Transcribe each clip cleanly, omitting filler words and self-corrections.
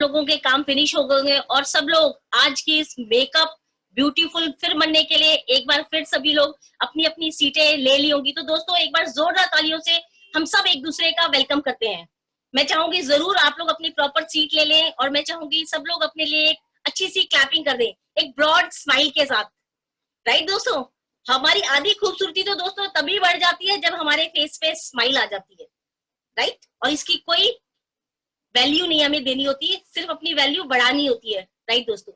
लोगों के काम फिनिश हो गए और सब लोग आज की इस मेकअप ब्यूटीफुल फिर बनने के लिए एक बार फिर सभी लोग अपनी अपनी सीटें ले ली होंगी। तो दोस्तों एक बार जोरदार तालियों से हम सब एक दूसरे का वेलकम करते हैं। मैं चाहूंगी जरूर आप लोग अपनी प्रॉपर सीट ले लें और मैं चाहूंगी सब लोग अपने लिए एक अच्छी सी क्लैपिंग कर दें एक ब्रॉड स्माइल के साथ। राइट दोस्तों, हमारी आधी खूबसूरती तो दोस्तों तभी बढ़ जाती है जब हमारे फेस पे स्माइल आ जाती है। राइट, और इसकी कोई वैल्यू नहीं हमें देनी होती है, सिर्फ अपनी वैल्यू बढ़ानी होती है। राइट दोस्तों,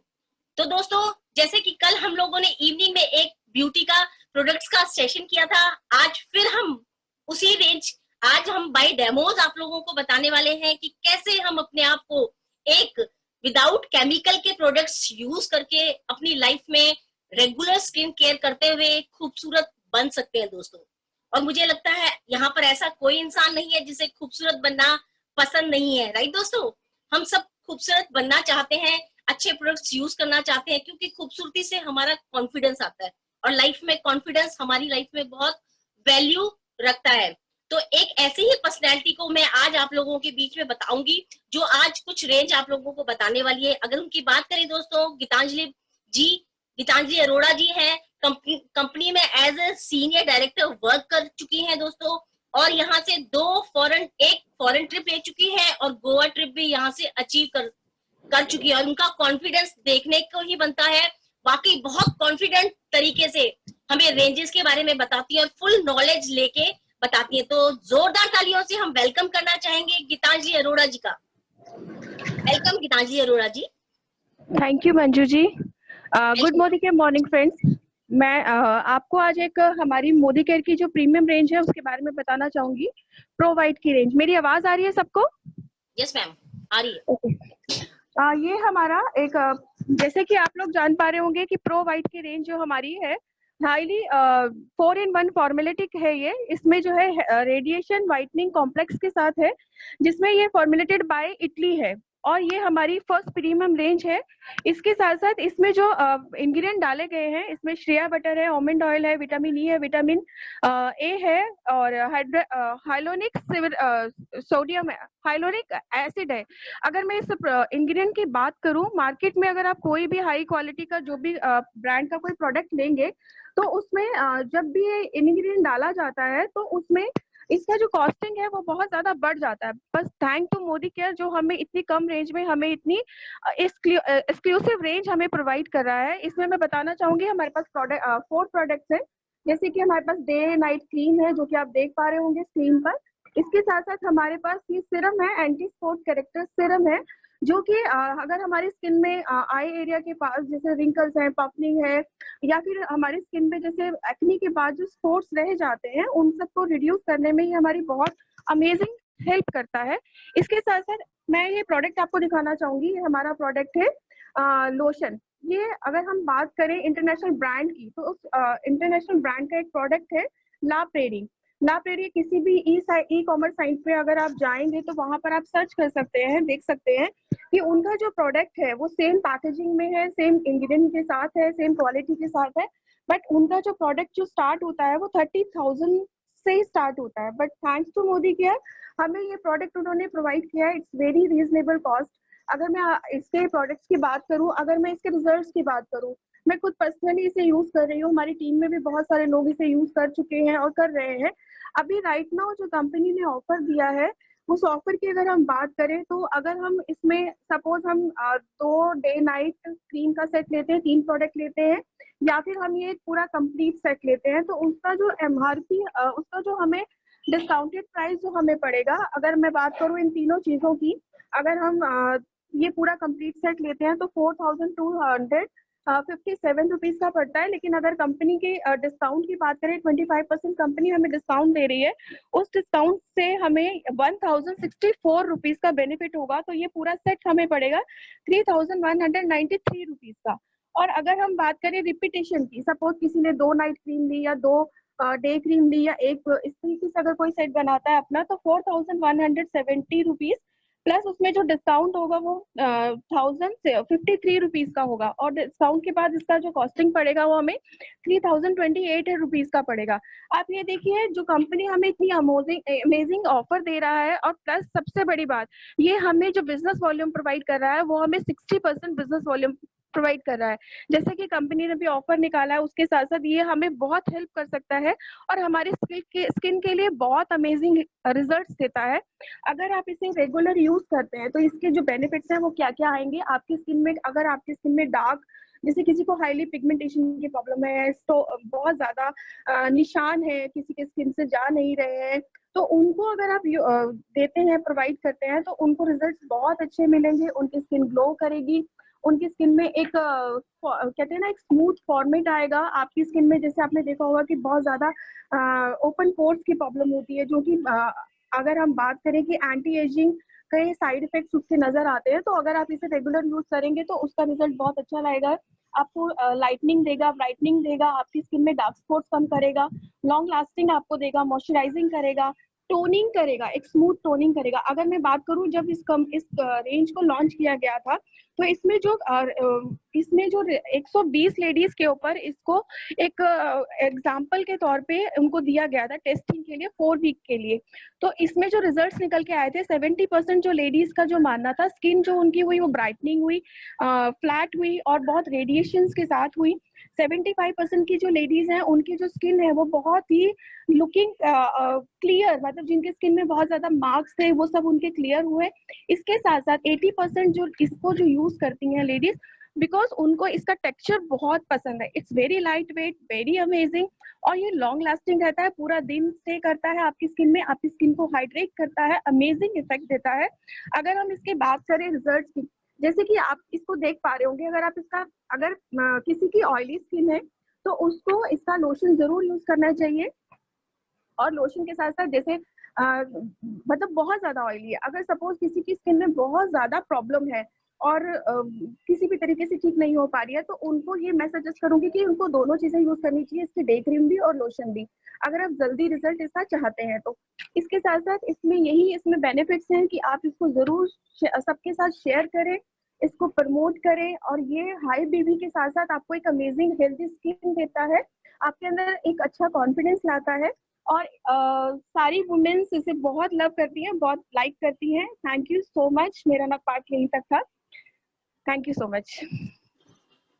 तो दोस्तों जैसे कि कल हम लोगों ने इवनिंग में एक ब्यूटी का प्रोडक्ट्स का सेशन किया था, आज फिर हम उसी रेंज, आज हम बाय डेमोज आप लोगों को बताने वाले हैं कि कैसे हम अपने आप को एक विदाउट केमिकल के प्रोडक्ट्स यूज करके अपनी लाइफ में रेगुलर स्किन केयर करते हुए खूबसूरत बन सकते हैं दोस्तों। और मुझे लगता है यहाँ पर ऐसा कोई इंसान नहीं है जिसे खूबसूरत बनना पसंद नहीं है। राइट दोस्तों, हम सब खूबसूरत बनना चाहते हैं, अच्छे प्रोडक्ट्स यूज करना चाहते हैं, क्योंकि खूबसूरती से हमारा कॉन्फिडेंस आता है और लाइफ में कॉन्फिडेंस हमारी लाइफ में बहुत वैल्यू रखता है। तो एक ऐसी ही पर्सनैलिटी को मैं आज आप लोगों के बीच में बताऊंगी जो आज कुछ रेंज आप लोगों को बताने वाली है। अगर उनकी बात करें दोस्तों, गीतांजलि अरोड़ा जी है, कंपनी में as a senior director work कर चुकी हैं दोस्तों, और यहाँ से एक फॉरेन ट्रिप ले चुकी है और गोवा ट्रिप भी यहाँ से अचीव कर चुकी है। और उनका कॉन्फिडेंस देखने को ही बनता है, वाकई बहुत कॉन्फिडेंट तरीके से हमें रेंजेस के बारे में बताती है और फुल नॉलेज लेके बताती है। तो जोरदार तालियों से हम वेलकम करना चाहेंगे गीतांजलि अरोड़ा जी का। Welcome Geetanjali Arora ji. Thank you Manju ji. Good morning friends. मैं आपको आज एक हमारी मोदी केयर की जो प्रीमियम रेंज है उसके बारे में बताना चाहूंगी। प्रो वाइट की रेंज। मेरी आवाज आ रही है सबको? यस मैम, आ रही है। ओके। ये हमारा एक जैसे कि आप लोग जान पा रहे होंगे कि प्रो वाइट की रेंज जो हमारी है हाईली 4-in-1 फॉर्मुलेटिक है। ये इसमें जो है रेडिएशन वाइटनिंग कॉम्प्लेक्स के साथ है, जिसमें ये फॉर्मुलेटेड बाय इटली है और ये हमारी फर्स्ट प्रीमियम रेंज है। इसके साथ साथ इसमें जो इंग्रेडिएंट डाले गए हैं, इसमें श्रेया बटर है, आलमंड ऑयल है, विटामिन ई है, विटामिन ए है और हाइलोनिक सोडियम हाइलोनिक एसिड है। अगर मैं इस इंग्रेडिएंट की बात करूं, मार्केट में अगर आप कोई भी हाई क्वालिटी का जो भी ब्रांड का कोई प्रोडक्ट लेंगे तो उसमें जब भी ये इंग्रेडिएंट डाला जाता है तो उसमें इसका जो कॉस्टिंग है वो बहुत ज्यादा बढ़ जाता है। बस थैंक टू मोदी केयर जो हमें इतनी कम रेंज में हमें इतनी एक्सक्लूसिव रेंज हमें प्रोवाइड कर रहा है। इसमें मैं बताना चाहूंगी हमारे पास 4 प्रोडक्ट्स हैं। जैसे कि हमारे पास डे नाइट क्रीम है जो कि आप देख पा रहे होंगे स्क्रीन पर। इसके साथ साथ हमारे पास ये सिरम है, एंटी स्पॉट कैरेक्टर सिरम है, जो कि अगर हमारी स्किन में आई एरिया के पास जैसे रिंकल्स हैं, पफनिंग है, या फिर हमारी स्किन में जैसे एक्नी के बाद जो स्पॉट्स रह जाते हैं उन सबको रिड्यूस करने में ही हमारी बहुत अमेजिंग हेल्प करता है। इसके साथ साथ मैं ये प्रोडक्ट आपको दिखाना चाहूंगी। ये हमारा प्रोडक्ट है लोशन। ये अगर हम बात करें इंटरनेशनल ब्रांड की तो उस इंटरनेशनल ब्रांड का एक प्रोडक्ट है ला प्रेरी। ला प्रेरी किसी भी ई कॉमर्स साइट पे अगर आप जाएंगे तो वहां पर आप सर्च कर सकते हैं, देख सकते हैं कि उनका जो प्रोडक्ट है वो सेम पैकेजिंग में है, सेम इंग्रेडिएंट के साथ है, सेम क्वालिटी के साथ है, बट उनका जो प्रोडक्ट जो स्टार्ट होता है वो 30,000 से ही स्टार्ट होता है। But thanks to Modicare हमें ये प्रोडक्ट उन्होंने प्रोवाइड किया है। It's very reasonable cost. अगर मैं इसके प्रोडक्ट्स की बात करूं, अगर मैं इसके रिजल्ट्स की बात करूं, मैं खुद पर्सनली इसे यूज कर रही हूँ। हमारी टीम में भी बहुत सारे लोग इसे यूज कर चुके हैं और कर रहे हैं। अभी राइट नाउ जो कंपनी ने ऑफर दिया है उस ऑफर की अगर हम बात करें तो अगर हम इसमें सपोज हम 2 डे नाइट क्रीम का सेट लेते हैं, 3 प्रोडक्ट लेते हैं, या फिर हम ये पूरा कंप्लीट सेट लेते हैं तो उसका जो एमआरपी उसका जो हमें डिस्काउंटेड प्राइस जो हमें पड़ेगा, अगर मैं बात करूँ इन तीनों चीजों की, अगर हम ये पूरा कंप्लीट सेट लेते हैं तो 4,257 रुपीज का पड़ता है। लेकिन अगर कंपनी के डिस्काउंट की बात करें, 25% कंपनी हमें डिस्काउंट दे रही है, उस डिस्काउंट से हमें 1,064 रुपीज का बेनिफिट होगा। तो ये पूरा सेट हमें पड़ेगा 3,193 रुपीज का। और अगर हम बात करें रिपीटेशन की, सपोज किसी ने 2 नाइट क्रीम ली या 2 डे क्रीम ली या एक, इस तरीके से अगर कोई सेट बनाता है अपना तो 4,170 रुपीज प्लस उसमें जो डिस्काउंट होगा वो 1053 रुपीज का होगा, और डिस्काउंट के बाद इसका जो कॉस्टिंग पड़ेगा वो हमें 3028 रुपीज का पड़ेगा। आप ये देखिए, जो कंपनी हमें इतनी अमेजिंग ऑफर दे रहा है, और प्लस सबसे बड़ी बात, ये हमें जो बिजनेस वॉल्यूम प्रोवाइड कर रहा है वो हमें 60% बिजनेस वॉल्यूम प्रोवाइड कर रहा है। जैसे कि कंपनी ने भी ऑफर निकाला है, उसके साथ साथ ये हमें बहुत हेल्प कर सकता है और हमारे स्किन के लिए बहुत अमेजिंग रिजल्ट्स देता है। अगर आप इसे रेगुलर यूज करते हैं तो इसके जो बेनिफिट्स हैं वो क्या क्या आएंगे आपकी स्किन में। अगर आपकी स्किन में डार्क, जैसे किसी को हाईली पिगमेंटेशन की प्रॉब्लम है, तो बहुत ज्यादा निशान है, किसी के स्किन से जा नहीं रहे हैं, तो उनको अगर आप देते हैं, प्रोवाइड करते हैं, तो उनको रिजल्ट्स बहुत अच्छे मिलेंगे। उनकी स्किन ग्लो करेगी, उनकी स्किन में एक कहते हैं ना, एक स्मूथ फॉर्मेट आएगा आपकी स्किन में। जैसे आपने देखा होगा कि बहुत ज्यादा ओपन पोर्स की प्रॉब्लम होती है, जो कि अगर हम बात करें कि एंटी एजिंग कई साइड इफेक्ट्स उसके नजर आते हैं, तो अगर आप इसे रेगुलर यूज करेंगे तो उसका रिजल्ट बहुत अच्छा रहेगा। आपको लाइटनिंग देगा, ब्राइटनिंग देगा, आपकी स्किन में डार्क स्पॉट्स कम करेगा, लॉन्ग लास्टिंग आपको देगा, मॉइस्चराइजिंग करेगा, टोनिंग करेगा, एक स्मूथ टोनिंग करेगा। अगर मैं बात करूं, जब इस रेंज को लॉन्च किया गया था, तो इसमें जो 120 लेडीज के ऊपर इसको एक एग्जाम्पल के तौर पे उनको दिया गया था टेस्टिंग के लिए 4 वीक के लिए। तो इसमें जो रिजल्ट्स निकल के आए थे, 70% जो लेडीज का जो मानना था, स्किन जो उनकी हुई वो ब्राइटनिंग हुई, फ्लैट हुई और बहुत रेडिएशन के साथ हुई। 75% की जो लेडीज हैं उनकी जो स्किन है वो बहुत ही लुकिंग क्लियर, मतलब जिनके स्किन में बहुत ज्यादा मार्क्स थे वो सब उनके क्लियर हुए। इसके साथ साथ 80% जो इसको जो यूज करती हैं लेडीज, बिकॉज उनको इसका टेक्सचर बहुत पसंद है। It's very light weight, very amazing, और ये लॉन्ग लास्टिंग रहता है, पूरा दिन स्टे करता है आपकी स्किन में, आपकी स्किन को हाइड्रेट करता है, अमेजिंग इफेक्ट देता है। अगर हम इसकी बात करें रिजल्ट की, जैसे कि आप इसको देख पा रहे होंगे, अगर आप इसका, अगर किसी की ऑयली स्किन है तो उसको इसका लोशन जरूर यूज करना चाहिए। और लोशन के साथ साथ, जैसे मतलब बहुत ज्यादा ऑयली है, अगर सपोज किसी की स्किन में बहुत ज्यादा प्रॉब्लम है और किसी भी तरीके से ठीक नहीं हो पा रही है, तो उनको ये मैं सजेस्ट करूंगी कि उनको दोनों चीजें यूज करनी चाहिए, इसकी डे क्रीम भी और लोशन भी, अगर आप जल्दी रिजल्ट इसका चाहते हैं तो। इसके साथ साथ इसमें बेनिफिट्स हैं कि आप इसको जरूर सबके साथ शेयर करें, इसको प्रमोट करें, और ये हाई बीबी के साथ साथ आपको एक अमेजिंग हेल्दी स्किन देता है, आपके अंदर एक अच्छा कॉन्फिडेंस लाता है, और सारी वुमेन्स इसे बहुत लव करती हैं, बहुत लाइक करती हैं। थैंक यू सो मच, मेरा ना पार्ट यहीं तक था। Thank you so much.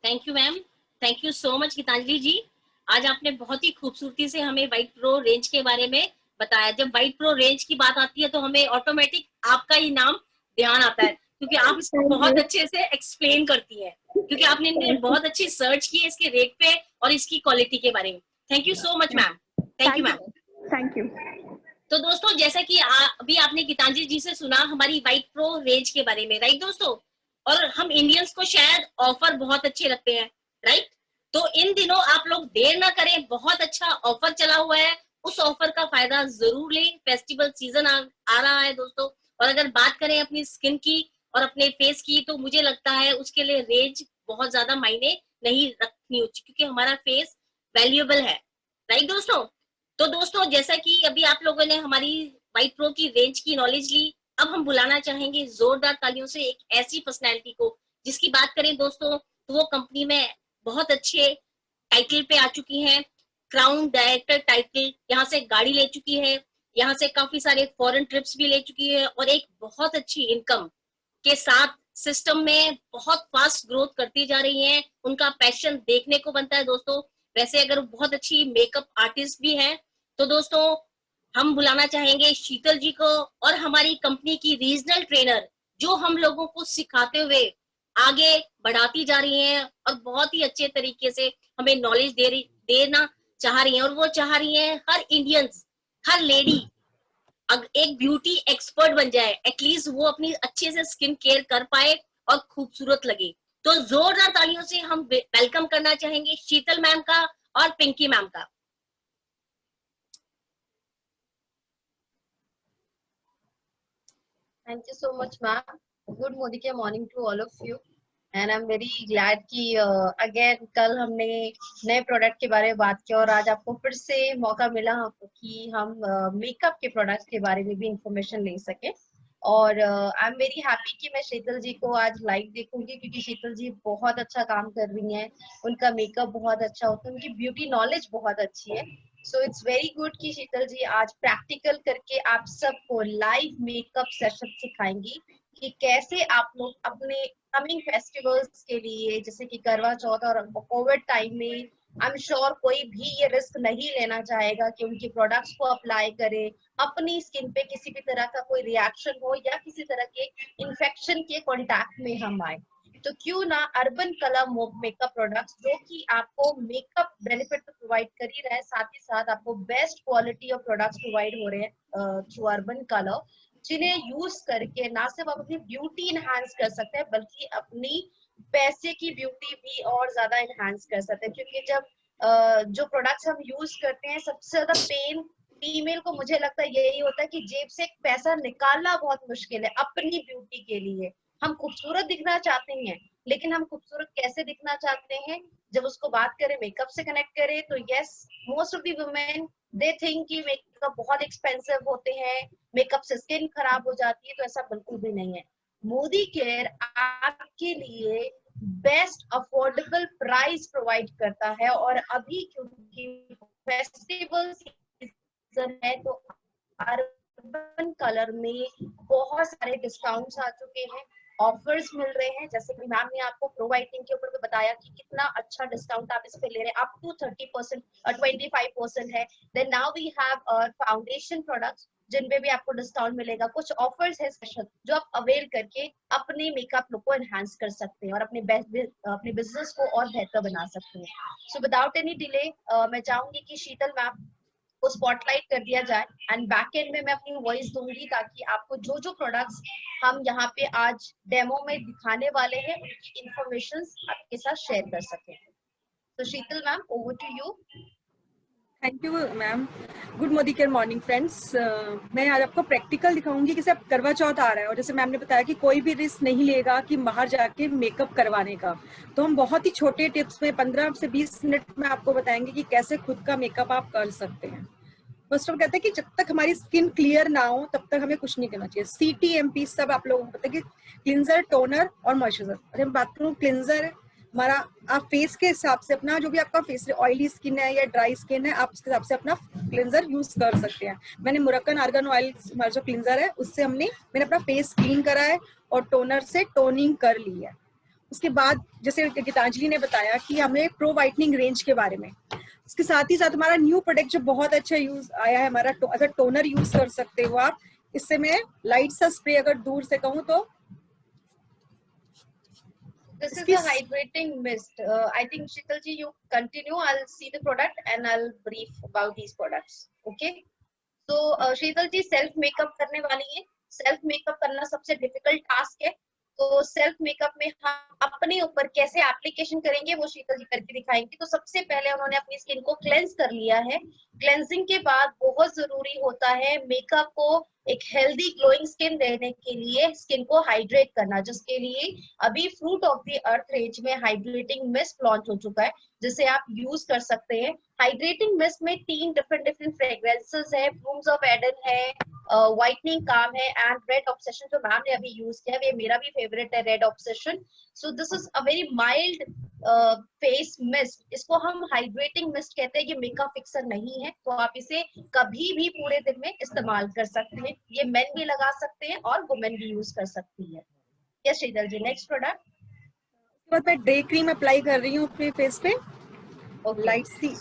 Thank you ma'am, thank you so much Geetanjali ji. आज आपने बहुत ही खूबसूरती से हमें वाइट प्रो रेंज के बारे में बताया। जब वाइट प्रो रेंज की बात आती है तो हमें ऑटोमेटिक आपका ही नाम ध्यान आता है, क्योंकि आप इसको थैंक बहुत यू। अच्छे से एक्सप्लेन करती हैं, क्योंकि आपने बहुत अच्छी सर्च की है इसके रेट पे और इसकी क्वालिटी के बारे में। Thank you so much ma'am, thank you thank ma'am. You. Thank you. तो दोस्तों, जैसा कि अभी आपने गीतांजलि जी से सुना हमारी वाइट प्रो रेंज के बारे में, राइट दोस्तों। और हम इंडियंस को शायद ऑफर बहुत अच्छे लगते हैं, राइट। तो इन दिनों आप लोग देर ना करें, बहुत अच्छा ऑफर चला हुआ है, उस ऑफर का फायदा जरूर लें। फेस्टिवल सीजन आ रहा है दोस्तों। और अगर बात करें अपनी स्किन की और अपने फेस की, तो मुझे लगता है उसके लिए रेंज बहुत ज्यादा मायने नहीं रखनी होती, क्योंकि हमारा फेस वैल्यूएबल है, राइट दोस्तों। तो दोस्तों, जैसा कि अभी आप लोगों ने हमारी वाइट प्रो की रेंज की नॉलेज ली, अब हम बुलाना चाहेंगे जोरदार तालियों से एक ऐसी पर्सनैलिटी को, जिसकी बात करें दोस्तों तो वो कंपनी में बहुत अच्छे टाइटल पे आ चुकी हैं। क्राउन डायरेक्टर टाइटल, यहाँ से गाड़ी ले चुकी है, यहाँ से काफी सारे फॉरेन ट्रिप्स भी ले चुकी है, और एक बहुत अच्छी इनकम के साथ सिस्टम में बहुत फास्ट ग्रोथ करती जा रही हैं। उनका पैशन देखने को बनता है दोस्तों। वैसे अगर बहुत अच्छी मेकअप आर्टिस्ट भी हैं, तो दोस्तों हम बुलाना चाहेंगे शीतल जी को, और हमारी कंपनी की रीजनल ट्रेनर, जो हम लोगों को सिखाते हुए आगे बढ़ाती जा रही हैं और बहुत ही अच्छे तरीके से हमें नॉलेज देना चाह रही हैं। और वो चाह रही हैं हर इंडियंस, हर लेडी एक ब्यूटी एक्सपर्ट बन जाए, एटलीस्ट वो अपनी अच्छे से स्किन केयर कर पाए और खूबसूरत लगे। तो जोरदार तालियों से हम वेलकम करना चाहेंगे शीतल मैम का और पिंकी मैम का। Thank you so much, ma'am. Good morning to all of you. And I'm very glad कि again कल हमने नए प्रोडक्ट के बारे में बात की, और आज आपको फिर से मौका मिला कि हम मेकअप के प्रोडक्ट्स के बारे में भी इंफॉर्मेशन ले सके। और आई एम वेरी हैप्पी कि मैं शीतल जी को आज लाइव देखूंगी, क्योंकि शीतल जी बहुत अच्छा काम कर रही हैं, उनका मेकअप बहुत अच्छा होता है, उनकी ब्यूटी नॉलेज बहुत अच्छी है। सो इट्स वेरी गुड कि शीतल जी आज प्रैक्टिकल करके आप सबको लाइव मेकअप सेशन सिखाएंगी कि कैसे आप लोग अपने कमिंग फेस्टिवल्स के लिए, जैसे कि करवा चौथ और कोविड टाइम में, आई एम श्योर कोई भी ये रिस्क नहीं लेना चाहेगा कि उनके प्रोडक्ट्स को अप्लाई करे, अपनी स्किन पे किसी भी तरह का कोई रिएक्शन हो या किसी तरह के इन्फेक्शन के कांटेक्ट में हम आए। तो क्यों ना अर्बन कलर मेकअप प्रोडक्ट्स, जो कि आपको मेकअप बेनिफिट तो प्रोवाइड कर ही रहा है, साथ ही साथ आपको best quality of products provide हो रहे हैं थ्रू अर्बन कलर, जिन्हें यूज करके ना सिर्फ आप अपनी ब्यूटी इनहांस कर सकते हैं, बल्कि अपनी पैसे की ब्यूटी भी और ज्यादा इनहांस कर सकते हैं। क्योंकि जब जो प्रोडक्ट्स हम यूज करते हैं, सबसे ज्यादा पेन फीमेल को मुझे लगता है यही होता है कि जेब से पैसा निकालना बहुत मुश्किल है अपनी ब्यूटी के लिए। हम खूबसूरत दिखना चाहते हैं, लेकिन हम खूबसूरत कैसे दिखना चाहते हैं, जब उसको बात करें मेकअप से कनेक्ट करें, तो yes, most of the women they think कि मेकअप बहुत एक्सपेंसिव होते हैं, मेकअप से स्किन खराब हो जाती है, तो ऐसा बिल्कुल भी नहीं है। मोदी केयर आपके लिए बेस्ट अफोर्डेबल प्राइस प्रोवाइड करता है, और अभी क्योंकि फेस्टिवल सीजन है, तो अर्बन कलर में बहुत सारे डिस्काउंट्स आ चुके हैं, ऑफर्स मिल रहे हैं। जैसे कि मैम ने आपको प्रो वाइटनिंग के ऊपर बताया कि कितना अच्छा डिस्काउंट आप इस पे ले रहे हैं, अप टू 30% और 25% है। Then now we have foundation products, जिन पे भी आपको डिस्काउंट मिलेगा। कुछ ऑफर्स है स्पेशल, जो आप अवेल करके अपने मेकअप लुक को एनहांस कर सकते हैं और अपने बिजनेस को और बेहतर बना सकते हैं। सो विदाउट एनी डिले मैं चाहूंगी कि शीतल मैम को स्पॉटलाइट कर दिया जाए, एंड बैक एंड में मैं अपनी वॉइस दूंगी, ताकि आपको जो जो प्रोडक्ट्स हम यहाँ पे आज डेमो में दिखाने वाले हैं, उनकी इंफॉर्मेशन आपके साथ शेयर कर सकें। तो Sheetal ma'am, over to you. Thank you ma'am. Good Modicare morning friends. मैं आज आपको प्रैक्टिकल दिखाऊंगी कि अब करवा चौथ आ रहा है, और जैसे मैम ने बताया कि कोई भी रिस्क नहीं लेगा कि बाहर जाके मेकअप करवाने का, तो हम बहुत ही छोटे टिप्स में 15 से 20 मिनट में आपको बताएंगे कि कैसे खुद का मेकअप आप कर सकते हैं। फर्स्ट ऑफ कहते हैं कि जब तक हमारी स्किन क्लियर ना हो तब तक हमें कुछ नहीं करना चाहिए। CTMP सब आप लोगों को पता है कि क्लिंजर, टोनर और मॉइस्चराइजर। अगर मैं बात करूँ क्लिंजर, हमारा आप फेस के हिसाब से अपना जो भी आपका फेस ऑयली स्किन है या ड्राई स्किन है, आप उसके हिसाब से अपना क्लिंजर यूज कर सकते हैं। मैंने मुरक्कन आर्गन ऑयल हमारा जो क्लिंजर है उससे मैंने अपना फेस क्लीन करा है और टोनर से टोनिंग कर ली है। उसके बाद जैसे गीतांजलि ने बताया कि हमें प्रो वाइटनिंग रेंज के बारे में, उसके साथ ही साथ हमारा न्यू प्रोडक्ट जो बहुत अच्छा यूज आया है हमारा, अगर टोनर यूज कर सकते हो आप। इससे मैं लाइट सा स्प्रे अगर दूर से कहूँ तो This is a hydrating mist. I think Sheetal ji, you continue. I'll see the product and I'll brief about these products. Okay. So Sheetal ji self makeup करने वाली है। सेल्फ मेकअप करना सबसे डिफिकल्ट टास्क है। तो self makeup में हम अपने ऊपर कैसे एप्लीकेशन करेंगे वो शीतल जी करके दिखाएंगे। तो सबसे पहले उन्होंने अपनी स्किन को क्लेंस कर लिया है। क्लेंजिंग के बाद बहुत जरूरी होता है मेकअप को एक हेल्दी ग्लोइंग स्किन देने के लिए स्किन को हाइड्रेट करना, जिसके लिए अभी fruit of the earth range में हाइड्रेटिंग मिस्ट लॉन्च हो चुका है, जिसे आप यूज कर सकते हैं। हाइड्रेटिंग मिस्ट में 3 डिफरेंट फ्रेग्रेंसेस है। ब्लूम्स ऑफ एडन है, व्हाइटनिंग काम है, एंड रेड ऑब्सेशन जो मैम ने अभी यूज किया है, मेरा भी फेवरेट है red obsession. So this is a very mild face mist. इसको हम हाइड्रेटिंग मिस्ट कहते हैं। ये मेकअप फिक्सर नहीं है, तो आप इसे कभी भी पूरे दिन में इस्तेमाल कर सकते हैं। ये मेन भी लगा सकते हैं और वुमेन भी यूज कर सकती है। यस शीतल जी, नेक्स्ट प्रोडक्ट। उसके बाद मैं डे क्रीम अप्लाई कर रही हूँ अपने फेस पे, लाइट सी।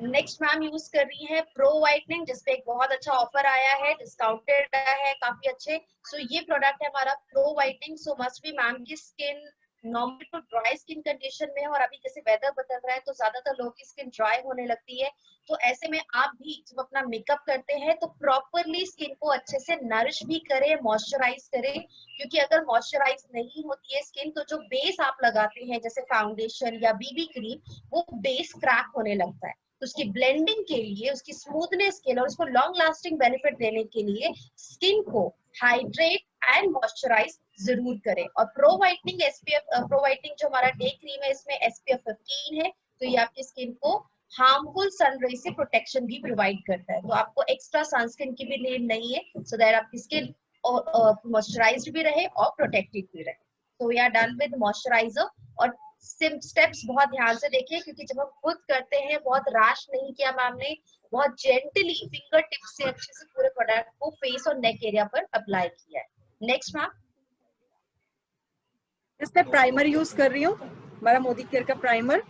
नेक्स्ट मैम यूज कर रही है प्रो वाइटनिंग, जिसपे एक बहुत अच्छा ऑफर आया है, डिस्काउंटेड है काफी अच्छे। सो ये प्रोडक्ट है हमारा pro whitening. So must be ma'am की skin normal to dry skin condition में है, और अभी जैसे वेदर बदल रहा है तो ज्यादातर लोगों की स्किन ड्राई होने लगती है। तो ऐसे में आप भी जब अपना मेकअप करते हैं तो प्रॉपरली स्किन को अच्छे से नरिश भी करें, मॉइस्चराइज करें, क्योंकि अगर मॉइस्चराइज नहीं होती है स्किन तो जो बेस आप लगाते हैं जैसे फाउंडेशन या बीबी क्रीम, वो बेस क्रैक होने लगता है। तो उसकी ब्लेंडिंग के लिए, उसकी स्मूथनेस के लिए और उसको लॉन्ग लास्टिंग बेनिफिट देने के लिए स्किन को हाइड्रेट एंड मॉइस्चराइज जरूर करें। और प्रो वाइटनिंग जो हमारा डे क्रीम है, इसमें SPF 15 है, तो ये आपकी स्किन को हार्मफुल सनरे से प्रोटेक्शन भी प्रोवाइड करता है। तो आपको एक्स्ट्रा सनस्क्रीन की भी नीड नहीं है, सो दैट आपकी स्किन मॉइस्चराइज्ड भी रहे और प्रोटेक्टेड भी रहे। तो we are done with moisturiser. और स्टेप्स बहुत ध्यान से देखिए, क्योंकि जब हम खुद करते हैं बहुत रैश नहीं किया मैम ने, बहुत जेंटली फिंगर टिप से अच्छे से पूरे प्रोडक्ट को फेस और नेक एरिया पर अप्लाई किया है। Next ma'am. इसमें प्राइमर यूज कर रही हूँ, हमारा मोदी केयर का primer.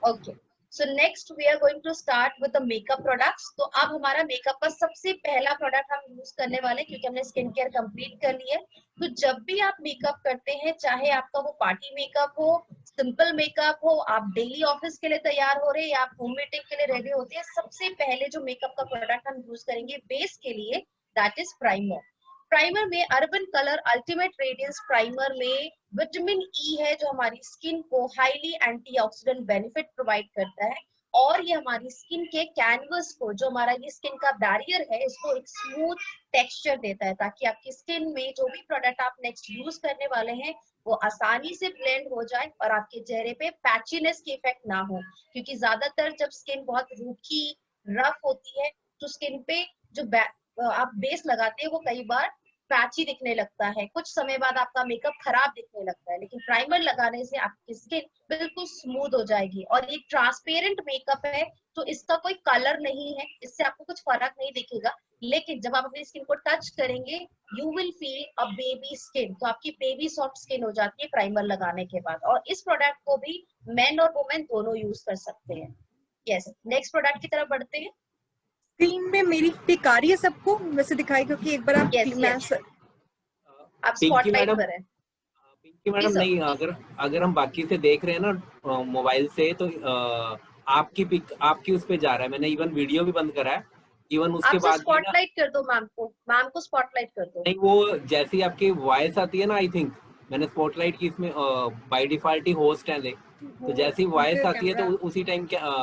Okay, so next we are going to start with the makeup products. तो अब हमारा मेकअप का सबसे पहला प्रोडक्ट हम यूज करने वाले हैं, क्योंकि हमने स्किन केयर कंप्लीट कर ली है। तो जब भी आप मेकअप करते हैं, चाहे आपका वो पार्टी मेकअप हो, सिंपल मेकअप हो, आप डेली ऑफिस के लिए तैयार हो रहे हैं या आप होम मीटिंग के लिए रेडी होते हैं, सबसे पहले जो मेकअप का प्रोडक्ट हम यूज करेंगे बेस के लिए, दैट इज प्राइमर। प्राइमर में Urban Color Ultimate Radiance primer में विटामिन ई है, जो हमारी स्किन को हाईली एंटीऑक्सीडेंट बेनिफिट प्रोवाइड करता है, और ये हमारी स्किन के कैनवस को, जो हमारा ये स्किन का बैरियर है, इसको एक स्मूथ टेक्सचर देता है, ताकि आपकी स्किन में जो भी प्रोडक्ट आप नेक्स्ट यूज करने वाले हैं वो आसानी से ब्लेंड हो जाए और आपके चेहरे पे पैचीनेस की इफेक्ट ना हो। क्योंकि ज्यादातर जब स्किन बहुत रूखी रफ होती है तो स्किन पे जो आप बेस लगाते हैं वो कई बार पैची दिखने लगता है, कुछ समय बाद आपका मेकअप खराब दिखने लगता है। लेकिन प्राइमर लगाने से आपकी स्किन बिल्कुल स्मूथ हो जाएगी। और ये ट्रांसपेरेंट मेकअप है, तो इसका कोई कलर नहीं है, इससे आपको कुछ फर्क नहीं दिखेगा। लेकिन जब आप अपनी स्किन को टच करेंगे, you will feel a baby skin. तो आपकी बेबी सॉफ्ट स्किन हो जाती है प्राइमर लगाने के बाद। और इस प्रोडक्ट को भी मेन और वुमेन दोनों यूज कर सकते हैं। यस, नेक्स्ट प्रोडक्ट की तरफ बढ़ते हैं। स्क्रीन में मेरी पिक आ रही है सबको वैसे दिखाई, क्योंकि एक बार आप yes. आप पिंकी स्पॉटलाइट मैडम, पर हैं। पिंकी मैडम जी, नहीं, अगर हम बाकी से देख रहे हैं ना मोबाइल से, तो आपकी पिक आपकी उस पे जा रहा है। मैंने इवन वीडियो भी बंद करा है। इवन उसके आप बाद भी ना, स्पॉटलाइट कर दो मैम को स्पॉटलाइट कर दो। नहीं, वो जैसी आपकी वॉइस आती है ना, आई थिंक मैंने स्पॉटलाइट की, इसमें बाय डिफॉल्ट ही होस्ट है देख, तो जैसी वॉइस आती है तो उसी टाइम क्या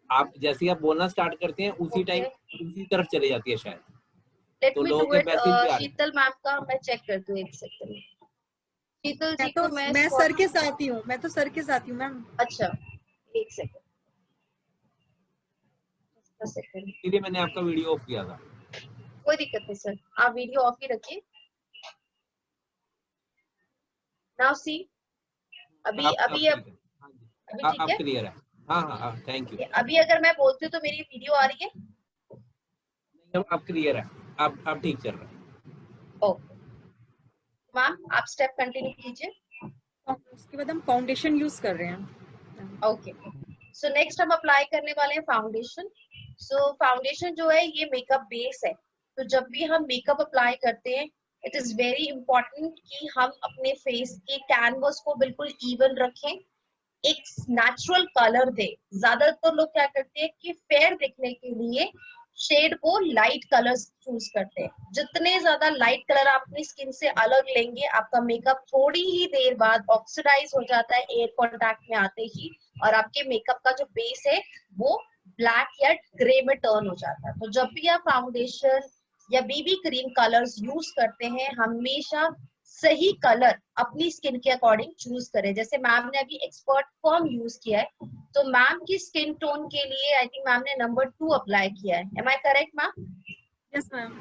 आप जैसे ही आप बोलना स्टार्ट करते हैं उसी टाइम उसी तरफ चली जाती है शायद। लेट तो मी लोगों डू के इट। मैसेज भी आ रहे हैं। शीतल मैम का मैं चेक करती हूँ, एक सेकंड। शीतल जी को मैं सर के साथ ही हूँ, मैं तो सर के साथ ही हूँ मैम। अच्छा, एक सेकंड। इसीलिए मैंने आपका वीडियो ऑफ किया था। कोई दिक्कत नहीं सर, आप वीडियो ऑफ ही रखिए। नाउ सी, अभी आप अभी ठीक है। हाँ जी, अभी ठीक आप है। क्लियर है। हाँ, थैंक यू। अभी अगर मैं बोलती हूँ तो मेरी वीडियो आ रही है? आप क्लियर है, आप ठीक चल रहा है। ओके मैम, आप स्टेप कंटिन्यू कीजिए। उसके बाद हम फाउंडेशन यूज कर रहे हैं। ओके, सो नेक्स्ट हम अप्लाई करने वाले हैं फाउंडेशन। सो फाउंडेशन जो है ये मेकअप बेस है। तो जब भी हम मेकअप अप्लाई करते हैं, इट इज वेरी इंपॉर्टेंट कि हम अपने फेस के कैनवस को बिल्कुल इवन रखें, एक नेचुरल कलर दे। ज्यादातर लोग क्या करते हैं कि फेयर दिखने के लिए शेड को लाइट कलर्स चूज करते हैं। जितने ज्यादा लाइट कलर आप अपनी स्किन से अलग लेंगे, आपका मेकअप थोड़ी ही देर बाद ऑक्सीडाइज हो जाता है एयर कॉन्टैक्ट में आते ही, और आपके मेकअप का जो बेस है वो ब्लैक या ग्रे में टर्न हो जाता है। तो जब भी आप फाउंडेशन या बीबी क्रीम कलर्स यूज करते हैं, हमेशा सही कलर अपनी स्किन के अकॉर्डिंग चूज करें। जैसे मैम ने अभी एक्सपर्ट फॉर्म यूज किया है, तो मैम की स्किन टोन के लिए आई थिंक मैम ने नंबर 2 अप्लाई किया है। Am I correct ma'am? Yes ma'am.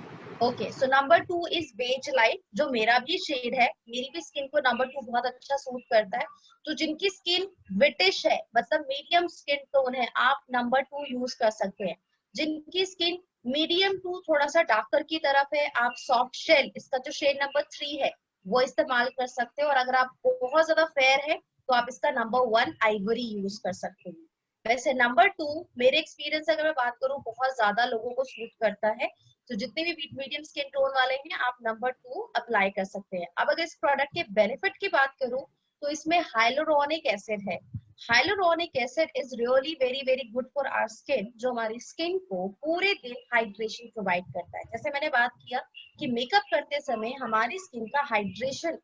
Okay, so number 2 is beige light, जो मेरा भी शेड है। मेरी भी स्किन को नंबर 2 बहुत अच्छा सूट करता है। तो जिनकी स्किन विटिश है, मतलब मीडियम स्किन टोन है, आप नंबर 2 यूज कर सकते हैं। जिनकी स्किन मीडियम टू थोड़ा सा डार्कर की तरफ है, आप सॉफ्ट शेल, इसका जो शेड नंबर 3 है वो इस्तेमाल कर सकते हो। और अगर आप बहुत ज्यादा फेयर है तो आप इसका नंबर 1 आइवरी यूज कर सकते हैं। वैसे नंबर 2 मेरे एक्सपीरियंस से अगर मैं बात करूं, बहुत ज्यादा लोगों को सूट करता है। तो जितने भी मीडियम स्किन टोन वाले हैं, आप नंबर 2 अप्लाई कर सकते हैं। अब अगर इस प्रोडक्ट के बेनिफिट की बात करूं, तो इसमें हाइलुरोनिक एसिड है। Hyaluronic acid is really very very good for our skin, जो हमारी स्किन को पूरे दिन हाइड्रेशन प्रोवाइड करता है। जैसे मैंने बात किया कि मेकअप करते समय हमारी स्किन का हाइड्रेशन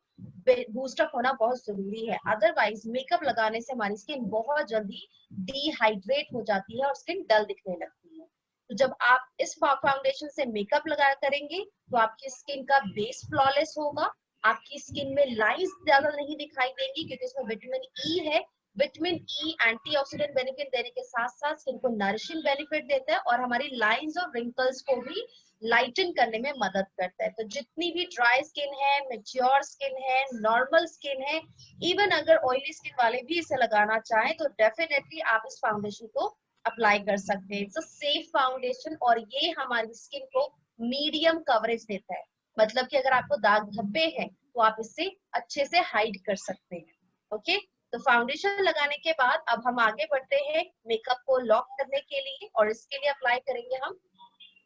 बूस्टअप होना बहुत जरूरी है, अदरवाइज मेकअप लगाने से हमारी स्किन बहुत जल्दी डिहाइड्रेट हो जाती है और स्किन डल दिखने लगती है। तो जब आप इस फाउंडेशन से मेकअप लगा करेंगे तो आपकी स्किन का बेस फ्लॉलेस होगा, आपकी स्किन में लाइंस ज्यादा नहीं दिखाई देंगी, क्योंकि इसमें विटामिन ई है। विटामिन ई एंटीऑक्सीडेंट बेनिफिट देने के साथ साथ स्किन को नरिशिंग बेनिफिट देता है और हमारी लाइंस और रिंकल्स को भी लाइटन करने में मदद करता है। तो जितनी भी ड्राई स्किन है, मैच्योर स्किन है, नॉर्मल स्किन है, इवन अगर ऑयली स्किन वाले भी इसे लगाना चाहें तो डेफिनेटली आप इस फाउंडेशन को अप्लाई कर सकते हैं। इट्स अ सेफ फाउंडेशन और ये हमारी स्किन को मीडियम कवरेज देता है। मतलब कि अगर आपको दाग धब्बे हैं तो आप इससे अच्छे से हाइड कर सकते हैं। ओके, तो फाउंडेशन लगाने के बाद अब हम आगे बढ़ते हैं मेकअप को लॉक करने के लिए, और इसके लिए अप्लाई करेंगे हम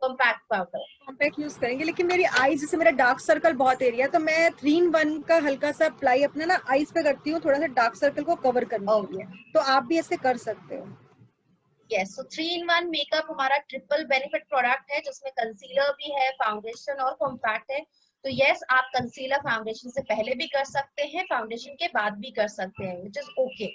कॉम्पैक्ट पाउडर। कॉम्पैक्ट यूज करेंगे, लेकिन मेरी आईज, जैसे मेरा डार्क सर्कल बहुत एरिया, तो मैं 3-in-1 का हल्का सा अप्लाई अपना ना आईज पे करती हूँ, थोड़ा सा डार्क सर्कल को कवर करने के लिए। तो आप भी ऐसे कर सकते हो। यस, सो 3-in-1 मेकअप हमारा ट्रिपल बेनिफिट प्रोडक्ट है, जिसमें कंसीलर भी है, फाउंडेशन और कॉम्पैक्ट है। तो यस, आप कंसीलर फाउंडेशन से पहले भी कर सकते हैं, फाउंडेशन के बाद भी कर सकते हैं, विच इज ओके।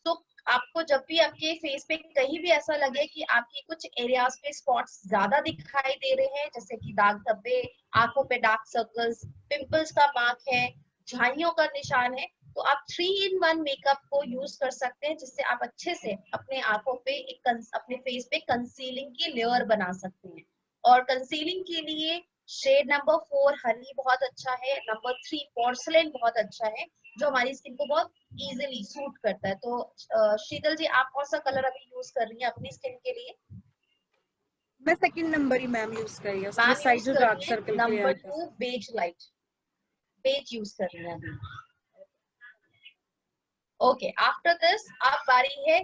तो आपको जब भी आपके फेस पे कहीं भी ऐसा लगे कि आपकी कुछ एरियाज पे स्पॉट्स ज्यादा दिखाई दे रहे हैं, जैसे कि दाग धब्बे, आंखों पे डार्क सर्कल्स, पिंपल्स का मार्क है, झाइयों का निशान है, तो आप 3-in-1 मेकअप को यूज कर सकते हैं, जिससे आप अच्छे से अपने आंखों पे अपने फेस पे कंसीलिंग की लेयर बना सकते हैं। और कंसीलिंग के लिए शेड नंबर 4 हनी बहुत अच्छा है, नंबर 3 पोर्सलेन बहुत अच्छा है, जो हमारी स्किन को बहुत इजीली सूट करता है। तो शीतल जी, आप कौन सा कलर अभी यूज कर रही हैं अपनी स्किन के लिए? मैं सेकंड नंबर ही मैम यूज कर रही हूँ, मैम साइड यूज जो कर डार्क रही है circle number 2 beige light, beige use कर रही है अभी। ओके, आफ्टर दिस अब बारी है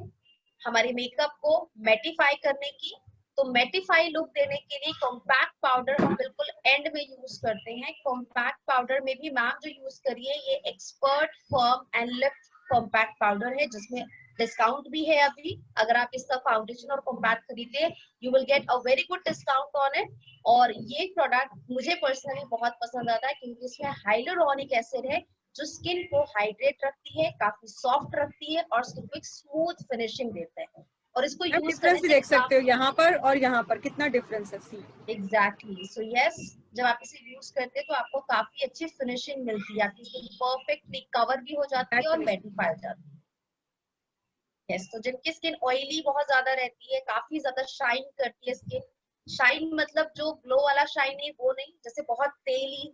हमारे मेकअप को मैटिफाई करने की। तो मैटिफाई लुक देने के लिए कॉम्पैक्ट पाउडर हम बिल्कुल एंड में यूज करते हैं। कॉम्पैक्ट पाउडर में भी मैम जो यूज करिए ये expert firm and lift compact powder है, जिसमें डिस्काउंट भी है अभी। अगर आप इसका फाउंडेशन और कॉम्पैक्ट खरीदे, you will get a very good discount on it. और ये प्रोडक्ट मुझे पर्सनली बहुत पसंद आता है, क्योंकि इसमें हाइलुरोनिक एसिड है, जो स्किन को हाइड्रेट रखती है, काफी सॉफ्ट रखती है और स्किन को एक स्मूथ फिनिशिंग देता है। और इसको यूज डिफरेंस करने भी से देख सकते हो यहाँ पर और यहाँ पर कितना डिफरेंस है। सी एग्जैक्टली, सो यस, जब आप इसे यूज करते हैं तो आपको काफी अच्छी फिनिशिंग मिलती है, आपकी स्किन परफेक्टली कवर भी हो जाती है और मैटिफाई हो जाती है। यस, तो जिनकी स्किन ऑयली बहुत ज्यादा रहती है, काफी ज्यादा शाइन करती है स्किन, शाइन मतलब जो ग्लो वाला शाइन है वो नहीं, जैसे बहुत तेली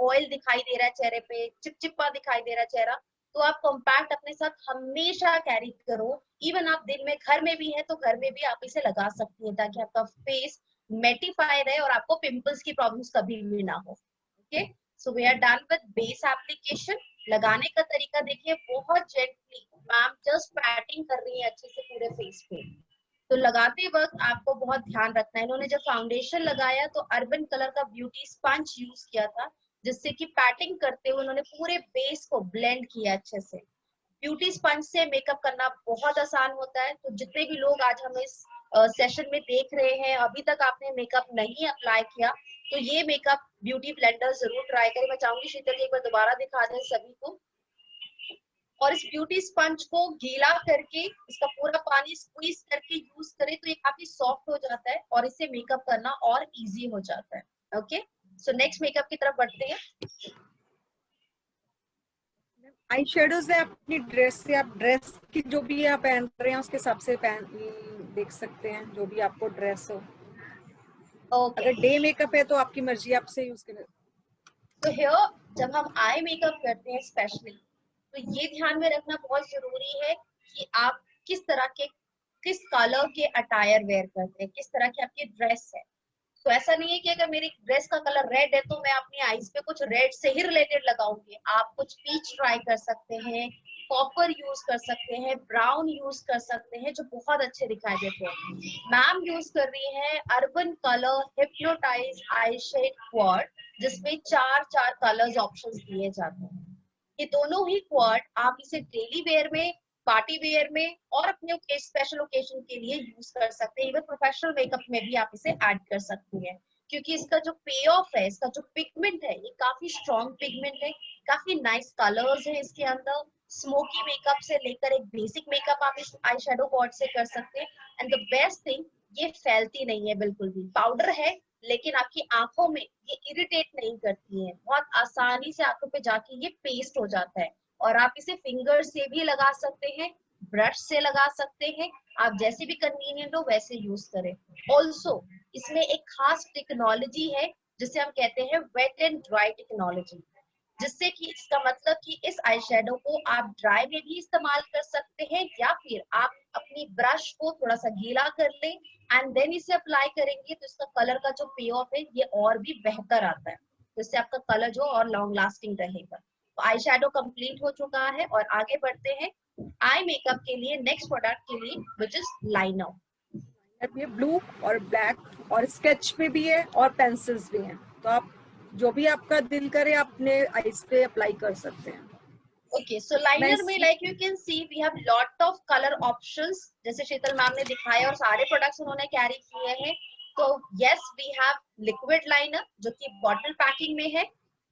ऑयल दिखाई दे रहा है चेहरे पे, चिपचिपा दिखाई दे रहा है चेहरा, तो आप कॉम्पैक्ट अपने साथ हमेशा कैरी करो। इवन आप दिन में घर में भी है तो घर में भी आप इसे लगा सकती हैं, ताकि आपका फेस मैटिफाई रहे और आपको पिंपल्स की प्रॉब्लम्स कभी भी ना हो। Okay, so we are done with base application. लगाने का तरीका देखिए, बहुत जेंटली मैम जस्ट पैटिंग कर रही है अच्छे से पूरे फेस पे। तो लगाते वक्त आपको बहुत ध्यान रखना है। इन्होंने जब फाउंडेशन लगाया तो अर्बन कलर का ब्यूटी स्पंज यूज किया था, जिससे कि पैटिंग करते हुए उन्होंने पूरे बेस को ब्लेंड किया अच्छे से। ब्यूटी स्पंज से मेकअप करना बहुत आसान होता है। तो जितने भी लोग आज हमें इस सेशन में देख रहे हैं, अभी तक आपने मेकअप नहीं अप्लाई किया, तो ये मेकअप ब्यूटी ब्लेंडर जरूर ट्राई करें। मैं चाहूंगी शीतल जी एक बार दोबारा दिखा दें सभी को। और इस ब्यूटी स्पंज को गीला करके इसका पूरा पानी स्क्वीज करके यूज करें तो ये काफी सॉफ्ट हो जाता है और इससे मेकअप करना और इजी हो जाता है। ओके, सो नेक्स्ट मेकअप की तरफ बढ़ते हैं। आई शेडोज है अपनी ड्रेस से, आप ड्रेस की जो भी आप पहन रहे हैं उसके हिसाब से देख सकते हैं, जो भी आपको ड्रेस हो। ओके, अगर डे मेकअप है तो आपकी मर्जी, आपसे यूज करें। तो हियर जब हम आई मेकअप करते हैं स्पेशली, तो ये ध्यान में रखना बहुत जरूरी है कि आप किस कलर के अटायर वेयर करते हैं, किस तरह की आपकी ड्रेस है। तो ऐसा नहीं है कि अगर मेरी ड्रेस का कलर रेड है तो मैं अपनी आईज पे कुछ रेड से ही रिलेटेड लगाऊंगी। आप कुछ पीच ट्राई कर सकते हैं, कॉपर यूज कर सकते हैं, ब्राउन यूज कर सकते हैं, जो बहुत अच्छे दिखाई देते हैं। मैम यूज कर रही है अर्बन कलर हिप्नोटाइज आई शेड क्वाड, जिसमें 4 कलर्स ऑप्शंस दिए जाते हैं। ये दोनों ही क्वाड आप इसे डेली वेयर में, पार्टी वेयर में और अपने स्पेशल ओकेजन के लिए यूज कर सकते हैं। इवन प्रोफेशनल मेकअप में भी आप इसे ऐड कर सकती हैं, क्योंकि इसका जो पे ऑफ है, इसका जो पिगमेंट है, ये काफी स्ट्रॉन्ग पिगमेंट है, काफी नाइस कलर्स है इसके अंदर। स्मोकी मेकअप से लेकर एक बेसिक मेकअप आप इस आई शेडो क्वाड से कर सकते हैं। एंड द बेस्ट थिंग, ये फैलती नहीं है बिल्कुल भी। पाउडर है लेकिन आपकी आंखों में ये इरिटेट नहीं करती है, बहुत आसानी से आंखों पे जाके ये पेस्ट हो जाता है। और आप इसे फिंगर से भी लगा सकते हैं, ब्रश से लगा सकते हैं, आप जैसे भी कन्वीनियंट हो वैसे यूज करें। ऑल्सो इसमें एक खास टेक्नोलॉजी है जिसे हम कहते हैं वेट एंड ड्राई टेक्नोलॉजी, जिससे कि इसका मतलब कि इस आई शेडो को आप ड्राई में भी इस्तेमाल कर सकते हैं या फिर आप अपनी ब्रश को थोड़ा सा गीला कर लें एंड देन इसे अप्लाई करेंगे तो इसका कलर का जो पे ऑफ है ये और भी बेहतर आता है, तो इससे आपका कलर जो और लॉन्ग लास्टिंग रहेगा। तो आई शेडो कंप्लीट हो चुका है और आगे बढ़ते हैं आई मेकअप के लिए नेक्स्ट प्रोडक्ट के लिए विच इज लाइनर। ये ब्लू और ब्लैक और स्केच पे भी है और पेंसिल्स भी हैं, तो आप जो भी आपका दिल करे आप अपने आईज पे अप्लाई कर सकते हैं। ओके, सो लाइनर में like you can see we have lot of colour options, जैसे शीतल मैम ने दिखाया और सारे प्रोडक्ट्स उन्होंने कैरी किए हैं। तो yes we have liquid liner जो कि बॉटल पैकिंग में है,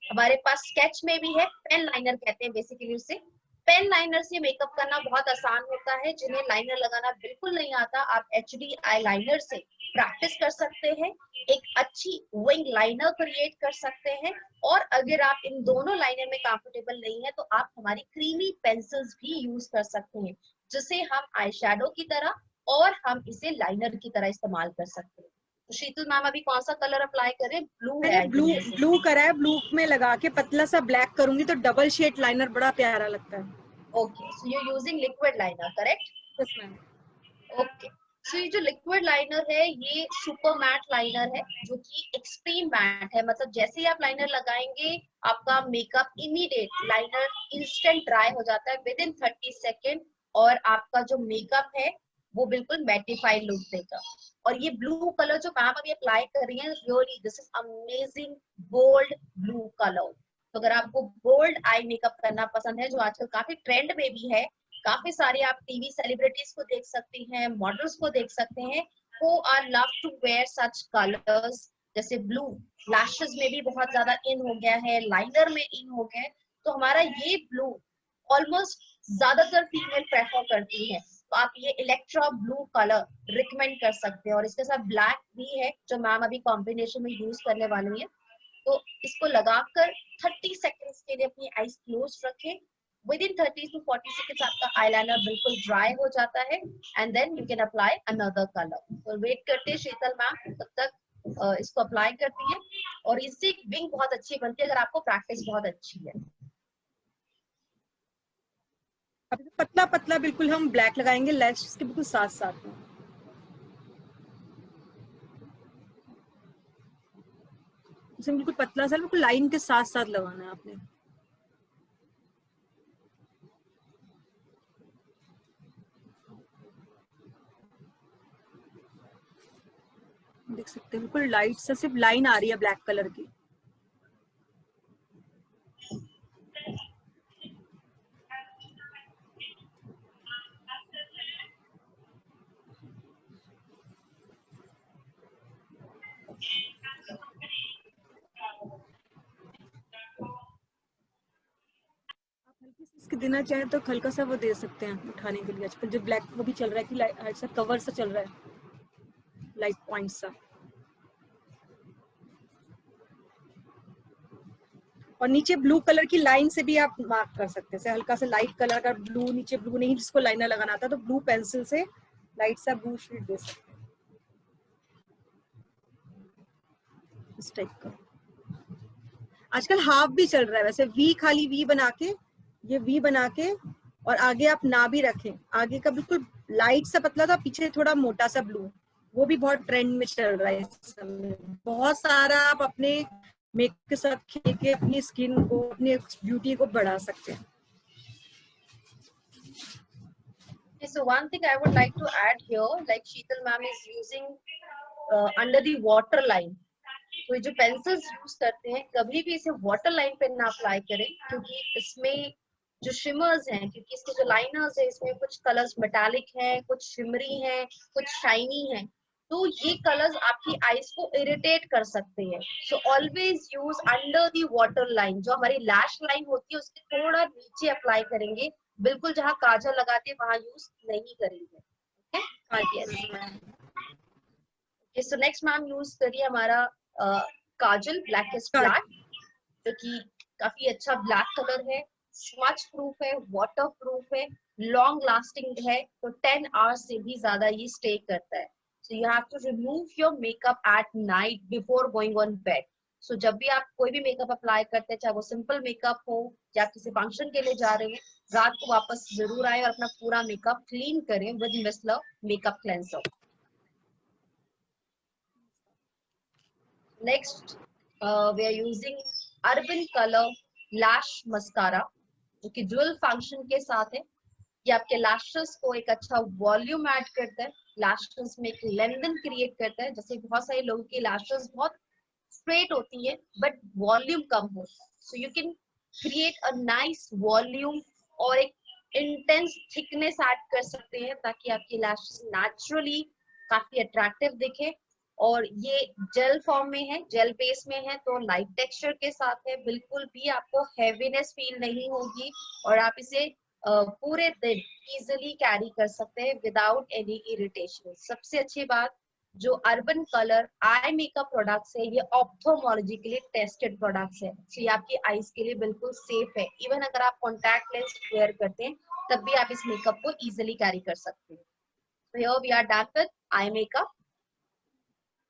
हमारे पास स्केच में भी है, पेन लाइनर कहते हैं बेसिकली उसे। पेन लाइनर से मेकअप करना बहुत आसान होता है, जिन्हें लाइनर लगाना बिल्कुल नहीं आता आप HD आई लाइनर से प्रैक्टिस कर सकते हैं, एक अच्छी विंग लाइनर क्रिएट कर सकते हैं। और अगर आप इन दोनों लाइनर में कंफर्टेबल नहीं है तो आप हमारी क्रीमी पेंसिल्स भी यूज कर सकते हैं, जिसे हम आई शेडो की तरह और हम इसे लाइनर की तरह इस्तेमाल कर सकते हैं। तो शीतल मैम अभी कौन सा कलर अप्लाई करें? ब्लू है, ब्लू करा है, ब्लू में लगा के पतला सा ब्लैक करूंगी तो डबल शेड लाइनर बड़ा प्यारा लगता है। Okay, so you using liquid liner, correct? Yes ma'am. Okay, so ये जो लिक्विड लाइनर है ये सुपर मैट लाइनर है जो कि एक्सट्रीम मैट है, मतलब जैसे ही आप लाइनर लगाएंगे आपका makeup immediate liner instant dry हो जाता है विद इन 30 सेकेंड और आपका जो मेकअप है वो बिल्कुल मैटिफाइड लुक देगा। और ये ब्लू कलर जो मैम अभी अप्लाई कर रही है really this is amazing bold blue colour. तो अगर आपको बोल्ड आई मेकअप करना पसंद है जो आजकल काफी ट्रेंड में भी है, काफी सारे आप टीवी सेलिब्रिटीज को देख सकती हैं, मॉडल्स को देख सकते हैं who are love to wear such colors, जैसे ब्लू लैशेस में भी बहुत ज्यादा इन हो गया है, लाइनर में इन हो गया है, तो हमारा ये ब्लू ऑलमोस्ट ज्यादातर फीमेल प्रेफर करती है। तो आप ये इलेक्ट्रा ब्लू कलर रिकमेंड कर सकते हैं और इसके साथ ब्लैक भी है जो मैम अभी कॉम्बिनेशन में यूज करने वाली है। तो इसको लगाकर 30 सेकेंड्स के लिए अपनी आईज क्लोज रखें, विद इन 30 to 40 सेकेंड्स आपका आईलाइनर बिल्कुल ड्राई हो जाता है and then you can apply another colour. तो वेट करते हैं शीतल मैम तब तक इसको अप्लाई करती है और इससे विंग बहुत अच्छी बनती है अगर आपको प्रैक्टिस बहुत अच्छी है। पतला पतला बिल्कुल हम ब्लैक लगाएंगे लैश के बिल्कुल साथ साथ में। इसे बिल्कुल पतला सा बिल्कुल लाइन के साथ साथ लगाना है आपने। देख सकते हैं बिल्कुल लाइट सा सिर्फ लाइन आ रही है ब्लैक कलर की। इसके देना चाहे तो हल्का सा वो दे सकते हैं उठाने के लिए। आजकल जो ब्लैक वो भी चल रहा है कि ऐसा कवर सा चल रहा है लाइट पॉइंट सा। और नीचे ब्लू कलर की लाइन से भी आप मार्क कर सकते हैं, हल्का सा लाइट कलर का ब्लू, नीचे ब्लू नहीं जिसको लाइनर लगाना था तो ब्लू पेंसिल से लाइट सा ब्लू शेड दे सकते हैं इस टाइप का। आजकल हाफ भी चल रहा है वैसे, वी खाली वी बना के, ये वी बना के और आगे आप ना भी रखें, आगे का बिल्कुल लाइट सा पतला था, पीछे थोड़ा मोटा सा ब्लू, वो भी बहुत ट्रेंड में चल रहा है इस समय। बहुत सारा आप अपने मेकअप के साथ खेल के अपनी स्किन को, अपनी ब्यूटी को बढ़ा सकते हैं। So one thing I would like to add here, like Sheetal ma'am is using under the water line. तो जो पेंसिल्स यूज करते हैं कभी भी इसे वाटर लाइन पे ना अप्लाई करें, क्योंकि इसमें जो शिमर्स हैं, क्योंकि इसके जो लाइनर्स है इसमें कुछ कलर्स मेटालिक हैं, कुछ शिमरी हैं, कुछ शाइनी हैं, तो ये कलर्स आपकी आईज को इरिटेट कर सकते हैं। So always use under the water line, जो हमारी लैश लाइन होती है उसके थोड़ा नीचे अप्लाई करेंगे, बिल्कुल जहाँ काजल लगाते हैं वहां यूज नहीं करेंगे। सो नेक्स्ट मैम यूज करिए हमारा काजल ब्लैक इज ब्लैक, जो कि काफी अच्छा ब्लैक कलर है स्मच प्रूफ है, वाटर प्रूफ है, लॉन्ग लास्टिंग है, तो 10 आवर्स से भी ज्यादा ये स्टे करता है। So you have to remove your makeup at night before going on bed. So जब भी आप कोई भी मेकअप अप्लाई करते हैं, चाहे वो सिंपल मेकअप हो या किसी फंक्शन के लिए जा रहे हैं, रात को वापस जरूर आए और अपना पूरा मेकअप क्लीन करें with micellar makeup cleanser. Next we are using Urban Color lash mascara, जो कि ड्यूल फंक्शन के साथ है। ये आपके लैशेस को एक अच्छा वॉल्यूम ऐड करता है, लैशेस में एक लेंथन क्रिएट करता है। जैसे बहुत सारे लोगों की लैशेस बहुत स्ट्रेट होती है बट वॉल्यूम कम होता है, so you can create a nice volume और एक इंटेंस थिकनेस ऐड कर सकते हैं ताकि आपकी लैशेस नेचुरली काफी अट्रैक्टिव दिखे। और ये जेल फॉर्म में है, जेल बेस में है, तो लाइट टेक्सचर के साथ है, बिल्कुल भी आपको हैवीनेस फील नहीं होगी और आप इसे पूरे दिन इजिली कैरी कर सकते हैं विदाउट एनी इरिटेशन। सबसे अच्छी बात, जो urban colour eye makeup products है, ये ऑप्थोमोलॉजी के लिए टेस्टेड प्रोडक्ट्स है, तो ये आपकी आईज के लिए बिल्कुल सेफ है। इवन अगर आप कॉन्टैक्ट लेंस वेयर करते हैं तब भी आप इस मेकअप को इजिली कैरी कर सकते हैं। So here we are done with eye makeup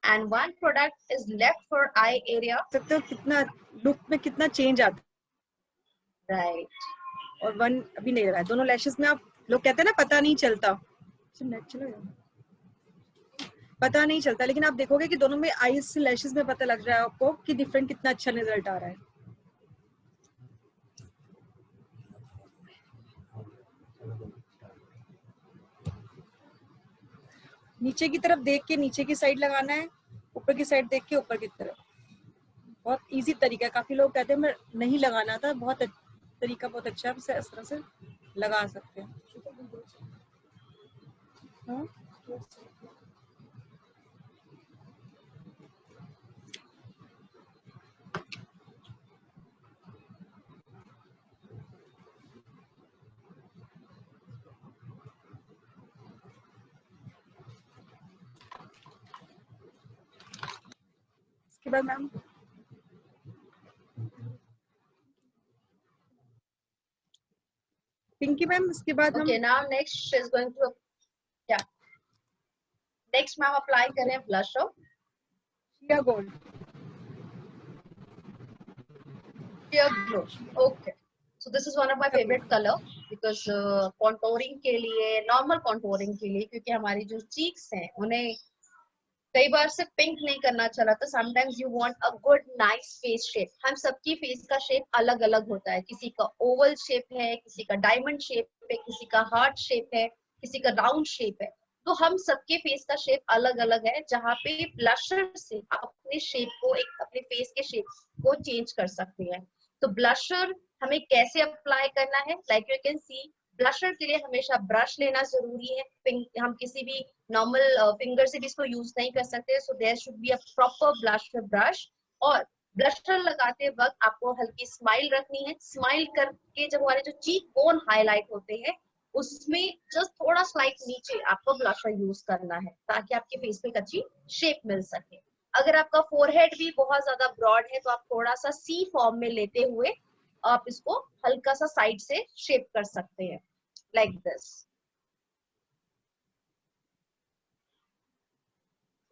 and one product is left for eye area. सकते हो कितना लुक में कितना चेंज आता Right. है, और वन अभी नहीं लगा है। दोनों लैशेस में आप लोग कहते हैं ना पता नहीं चलता, पता नहीं चलता, लेकिन आप देखोगे कि दोनों में आईज लैशेस में पता लग रहा है आपको कि डिफरेंट कितना अच्छा रिजल्ट आ रहा है। नीचे की तरफ देख के नीचे की साइड लगाना है, ऊपर की साइड देख के ऊपर की तरफ। बहुत इजी तरीका है। काफी लोग कहते हैं मैं नहीं लगाना था, बहुत तरीका बहुत अच्छा है, इसे इस तरह से लगा सकते हैं। हाँ? इसके बाद मैम पिंकी मैम, इसके बाद Okay, हम now next is going to, yeah, next ma'am apply करें blusher. Shia gold. Sheer glow. Okay. So this is one of my favorite color because contouring के लिए, normal contouring के लिए, क्योंकि हमारी जो cheeks हैं उन्हें कई बार से पिंक नहीं करना चला, तो sometimes you want a good nice face shape। हम सबकी फेस का शेप अलग अलग होता है, किसी का ओवल शेप है, किसी का डायमंड शेप है, किसी का हार्ट शेप है, किसी का राउंड शेप है, तो हम सबके फेस का शेप अलग अलग है, जहाँ पे ब्लशर से आप अपने शेप को, एक अपने फेस के शेप को चेंज कर सकते हैं। तो ब्लशर हमें कैसे अप्लाई करना है, like you can C, blusher के लिए हमेशा ब्रश लेना जरूरी है। हम किसी भी नॉर्मल फिंगर से भी इसको यूज नहीं कर सकते, so there should be a proper blusher brush. और ब्लशर लगाते वक्त आपको हल्की स्माइल रखनी है। स्माइल करके जब हमारे जो चीक बोन हाईलाइट होते हैं उसमें जस्ट थोड़ा स्लाइट नीचे आपको ब्लशर यूज करना है ताकि आपके फेस पे एक अच्छी शेप मिल सके। अगर आपका फोरहेड भी बहुत ज्यादा ब्रॉड है तो आप थोड़ा सा सी फॉर्म में लेते हुए आप इसको हल्का सा साइड से शेप कर सकते हैं, लाइक दिस,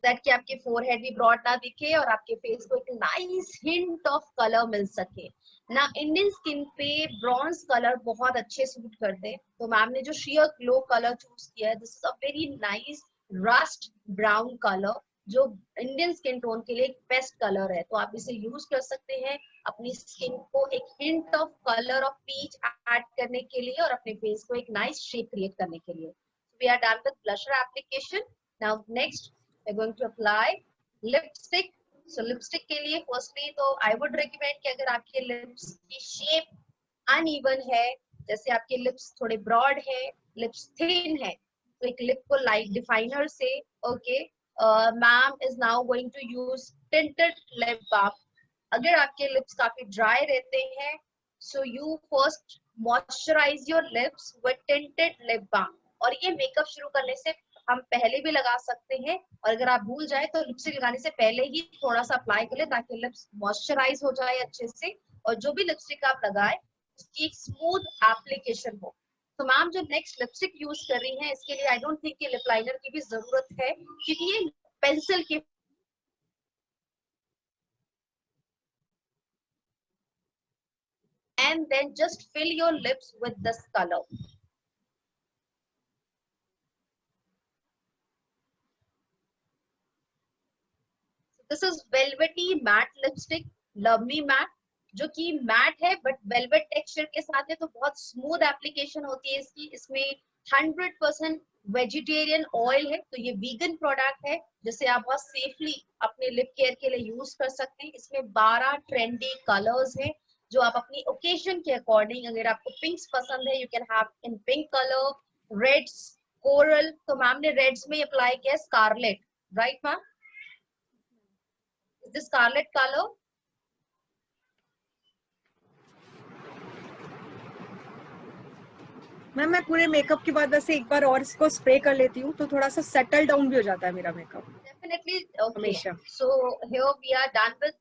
दैट कि आपके फोरहेड भी ब्रॉड ना दिखे और आपके फेस को एक नाइस हिंट ऑफ कलर मिल सके ना। इंडियन स्किन पे ब्रॉन्ज कलर बहुत अच्छे सूट करते हैं, तो मैम ने जो शियर ग्लो कलर चूज किया है, this is a very nice rust brown colour, जो इंडियन स्किन टोन के लिए एक बेस्ट कलर है। तो आप इसे यूज कर सकते हैं अपनी स्किन को एक hint of colour of peach add करने के लिए और अपने फेस को एक नाइस शेप क्रिएट करने के लिए। We are done with blusher application. Now next we're going to apply lipstick। so lipstick के लिए firstly तो I would recommend कि अगर आपके lips की shape uneven है, जैसे आपके lips थोड़े broad है, lips thin है, तो एक lip को light definer से, okay, ma'am is now going to use tinted lip balm। अगर आपके lips काफी dry रहते हैं, so you first moisturize your lips with tinted lip balm। और ये मेकअप शुरू करने से हम पहले भी लगा सकते हैं, और अगर आप भूल जाए तो लिपस्टिक लगाने से पहले ही थोड़ा सा अप्लाई कर ले ताकि लिप्स मॉइस्चराइज हो जाए अच्छे से। और जो भी लिपस्टिक आप लगाए उसकी एक स्मूथ एप्लीकेशन हो। तो मैम जो नेक्स्ट लिपस्टिक यूज कर रही हैं इसके लिए आई डोंट थिंक कि लिप लाइनर की भी जरूरत है, क्योंकि ये पेंसिल की and then just fill your lips with this color. This is velvety matte lipstick, Love Me Matte, जो कि मैट है बट वेलवेट टेक्सचर के साथ है, तो बहुत स्मूथ एप्लीकेशन होती है इसकी। इसमें 100% वेजिटेरियन ऑयल है, तो ये वीगन प्रोडक्ट है जिसे आप बहुत सेफली अपने लिप केयर के लिए यूज कर सकते हैं। इसमें 12 ट्रेंडी कलर्स हैं जो आप अपनी ओकेजन के अकॉर्डिंग, अगर आपको पिंक्स पसंद है you can have in pink colour, reds, coral. तो मैम ने रेड्स में अप्लाई किया scarlet, right ma'am? Is this scarlet colour? Ma'am मैं पूरे मेकअप के बाद वैसे एक बार और इसको स्प्रे कर लेती हूँ तो थोड़ा सा सेटल डाउन भी हो जाता है मेरा मेकअप। Definitely, okay. हमेशा। So here we are done with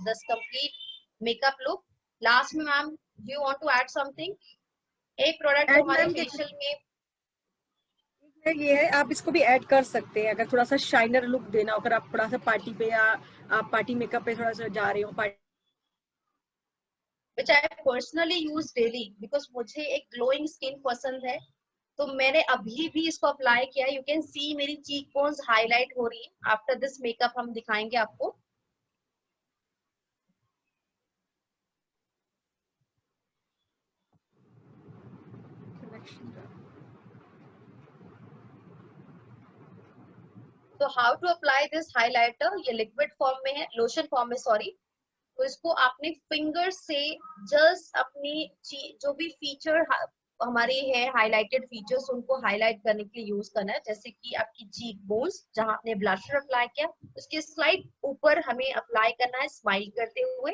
this complete makeup look. Last में ma'am, do you want to add something? एक प्रोडक्ट जो हमारे फेशियल में ये है, आप इसको भी ऐड कर सकते हैं अगर थोड़ा सा शाइनर लुक देना हो, अगर आप थोड़ा सा पार्टी पे या आप पार्टी मेकअप पे थोड़ा सा जा रहे हो, which I personally use daily because मुझे एक ग्लोइंग स्किन पसंद है, तो मैंने अभी भी इसको अप्लाई किया। यू कैन सी मेरी चीक बोन्स हाईलाइट हो रही है। आफ्टर दिस मेकअप हम दिखाएंगे आपको। तो how to apply this highlighter, ये लिक्विड फॉर्म में है, लोशन फॉर्म में सॉरी। तो इसको आपने फिंगर से जस्ट अपनी जो भी फीचर हमारे है हाइलाइटेड फीचर्स उनको हाईलाइट करने के लिए यूज करना है। जैसे कि आपकी चीक बोन्स जहां आपने ब्लशर अप्लाई किया उसके स्लाइड ऊपर हमें अप्लाई करना है स्माइल करते हुए।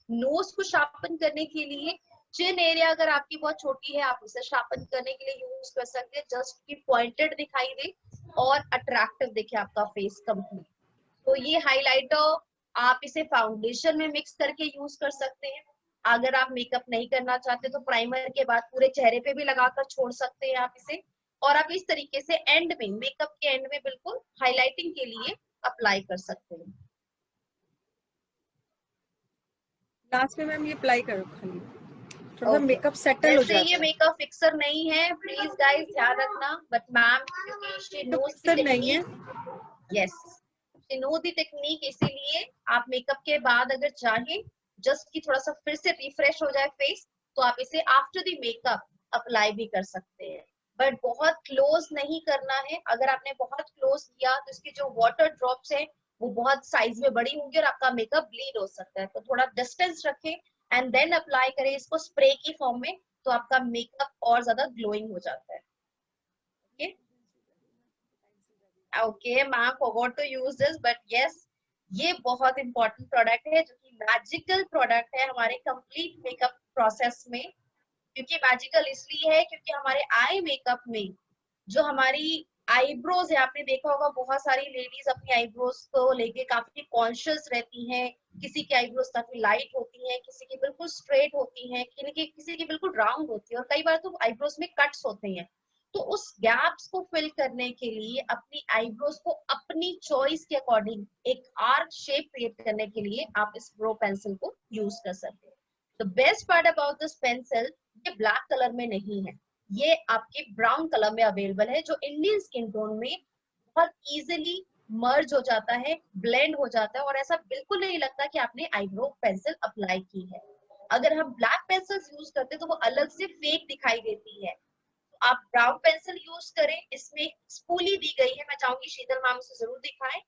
नोज को शार्पन करने के लिए चिन एरिया अगर आपकी बहुत छोटी है आप उसे शार्पन करने के लिए यूज कर सकते हैं, जस्ट की पॉइंटेड दिखाई दे और अट्रैक्टिव दिखे आपका फेस कंप्लीट। तो ये हाइलाइटर आप इसे फाउंडेशन में मिक्स करके यूज कर सकते हैं। अगर आप मेकअप नहीं करना चाहते तो प्राइमर के बाद पूरे चेहरे पे भी लगाकर छोड़ सकते हैं आप इसे, और आप इस तरीके से एंड में, मेकअप के एंड में बिल्कुल हाइलाइटिंग के लिए अप्लाई कर सकते हैं। लास्ट में मैम ये अप्लाई करो खाली, थोड़ा मेकअप सेटल हो जाता है। ये मेकअप फिक्सर नहीं है, प्लीज गाइस ध्यान रखना। बट मैम क्योंकि she knows the technique, yes she know the technique, इसीलिए आप मेकअप के बाद अगर चाहें जस्ट कि थोड़ा सा फिर से रिफ्रेश हो जाए फेस, तो आप इसे आफ्टर द मेकअप अप्लाई भी कर सकते हैं। बट बहुत क्लोज नहीं करना है। अगर आपने बहुत क्लोज किया तो इसके जो वाटर ड्रॉप्स है वो बहुत साइज में बड़ी होंगी और आपका मेकअप ब्लीड हो सकता है। तो थोड़ा डिस्टेंस रखें एंड देन अप्लाई करें इसको स्प्रे की फॉर्म में, तो आपका मेकअप और ज्यादा ग्लोइंग हो जाता है। Okay ma'am forgot to use this, but yes ये बहुत इंपॉर्टेंट प्रोडक्ट है जो कि मैजिकल प्रोडक्ट है हमारे कंप्लीट मेकअप प्रोसेस में। क्योंकि मैजिकल इसलिए है क्योंकि हमारे आई मेकअप में जो हमारी आईब्रोज है, आपने देखा होगा बहुत सारी लेडीज अपनी आईब्रोज को लेके काफी कॉन्शियस रहती हैं। किसी की आईब्रोज काफी लाइट होती हैं, किसी की बिल्कुल स्ट्रेट होती हैं, किसी की बिल्कुल राउंड होती है, और कई बार तो आईब्रोज में कट्स होते हैं। तो उस गैप्स को फिल करने के लिए अपनी आईब्रोज को अपनी चॉइस के अकॉर्डिंग एक आर्क शेप क्रिएट करने के लिए आप इस ब्रो पेंसिल को यूज कर सकते हैं। The best part about this pencil, ये ब्लैक कलर में नहीं है, ये आपके ब्राउन कलर में अवेलेबल है, जो इंडियन स्किन टोन में बहुत इजीली मर्ज हो जाता है, ब्लेंड हो जाता है, और ऐसा बिल्कुल नहीं लगता कि आपने आईब्रो पेंसिल अप्लाई की है। अगर हम ब्लैक पेंसिल यूज करते हैं तो वो अलग से फेक दिखाई देती है। आप ब्राउन पेंसिल यूज करें, इसमें स्पूली दी गई है, मैं चाहूंगी शीतल मैम उसे जरूर दिखाएं।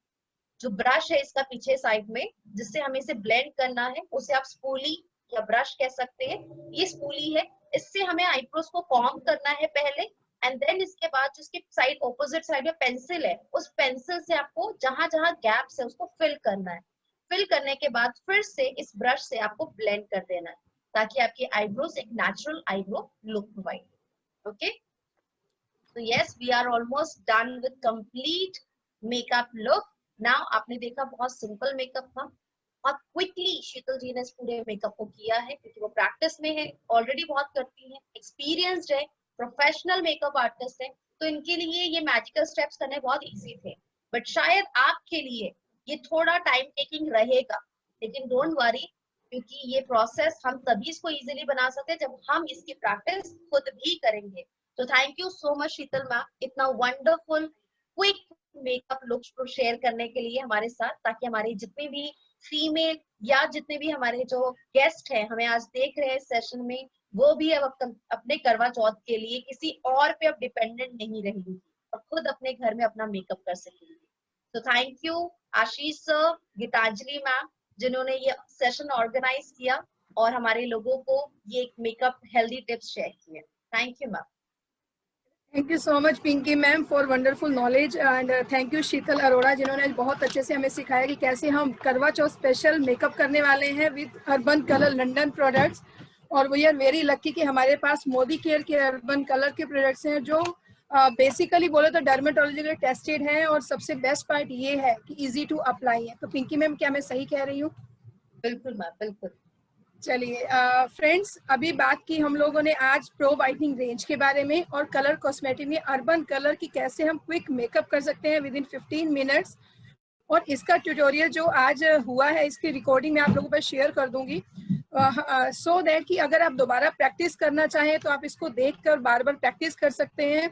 जो ब्रश है इसका पीछे साइड में जिससे हमें इसे ब्लेंड करना है उसे आप स्पूली या ब्रश कह सकते हैं। ये स्पूली है, इससे हमें आईब्रोज को कॉम्ब करना है पहले, एंड देन इसके बाद जो इसके साइड ऑपोजिट साइड में पेंसिल है उस पेंसिल से आपको जहां जहां गैप्स है उसको फिल करना है। फिल करने के बाद फिर से इस ब्रश से आपको ब्लेंड कर देना है ताकि आपकी आईब्रोज एक natural eyebrow look provide. Okay, so yes we are almost done with complete makeup look। now आपने देखा बहुत सिंपल मेकअप था, बहुत क्विकली शीतल जी ने इस पूरे मेकअप को किया है, क्योंकि वो प्रैक्टिस में है, ऑलरेडी बहुत करती है, एक्सपीरियंस्ड है, प्रोफेशनल मेकअप आर्टिस्ट है, तो इनके लिए ये मैजिकल स्टेप्स करने बहुत इजी थे। बट शायद आपके लिए ये थोड़ा टाइम टेकिंग रहेगा, लेकिन डोंट वरी, क्योंकि ये प्रोसेस हम तभी इसको इजीली बना सकते हैं जब हम इसकी प्रैक्टिस खुद भी करेंगे। तो thank you so much Sheetal ma'am, इतना वंडरफुल क्विक मेकअप लुक्स को शेयर करने के लिए हमारे साथ, ताकि हमारे जितने भी फीमेल या जितने भी हमारे जो गेस्ट हैं हमें आज देख रहे हैं सेशन में, वो भी अब अपने करवा चौथ के लिए किसी और पे अब डिपेंडेंट नहीं रहेंगी और खुद अपने घर में अपना मेकअप कर सकेंगे। तो thank you Ashish sir, Geetanjali ma'am, जिन्होंने ये सेशन ऑर्गेनाइज किया और हमारे लोगों को ये मेकअप हेल्दी टिप्स शेयर किए। Thank you ma'am. Thank you so much Pinky ma'am for wonderful knowledge, and thank you Sheetal Arora, जिन्होंने बहुत अच्छे से हमें सिखाया कि कैसे हम करवा चौथ स्पेशल मेकअप करने वाले हैं with urban colour London products. और वी आर वेरी लकी कि हमारे पास मोदी केयर के अर्बन कलर के प्रोडक्ट्स हैं जो बेसिकली बोले तो डर्मेटोलॉजिकली टेस्टेड हैं, और सबसे बेस्ट पार्ट ये है कि इजी टू अप्लाई है। तो पिंकी मैम, क्या मैं सही कह रही हूँ? बिल्कुल मैम, बिल्कुल। चलिए फ्रेंड्स, अभी बात की हम लोगों ने आज प्रो वाइटनिंग रेंज के बारे में और कलर कॉस्मेटिक में अर्बन कलर की कैसे हम क्विक मेकअप कर सकते हैं विद इन 15 मिनट्स। और इसका ट्यूटोरियल जो आज हुआ है, इसकी रिकॉर्डिंग मैं आप लोगों पर शेयर कर दूंगी, सो दैट कि अगर आप दोबारा प्रैक्टिस करना चाहें तो आप इसको देखकर बार बार प्रैक्टिस कर सकते हैं।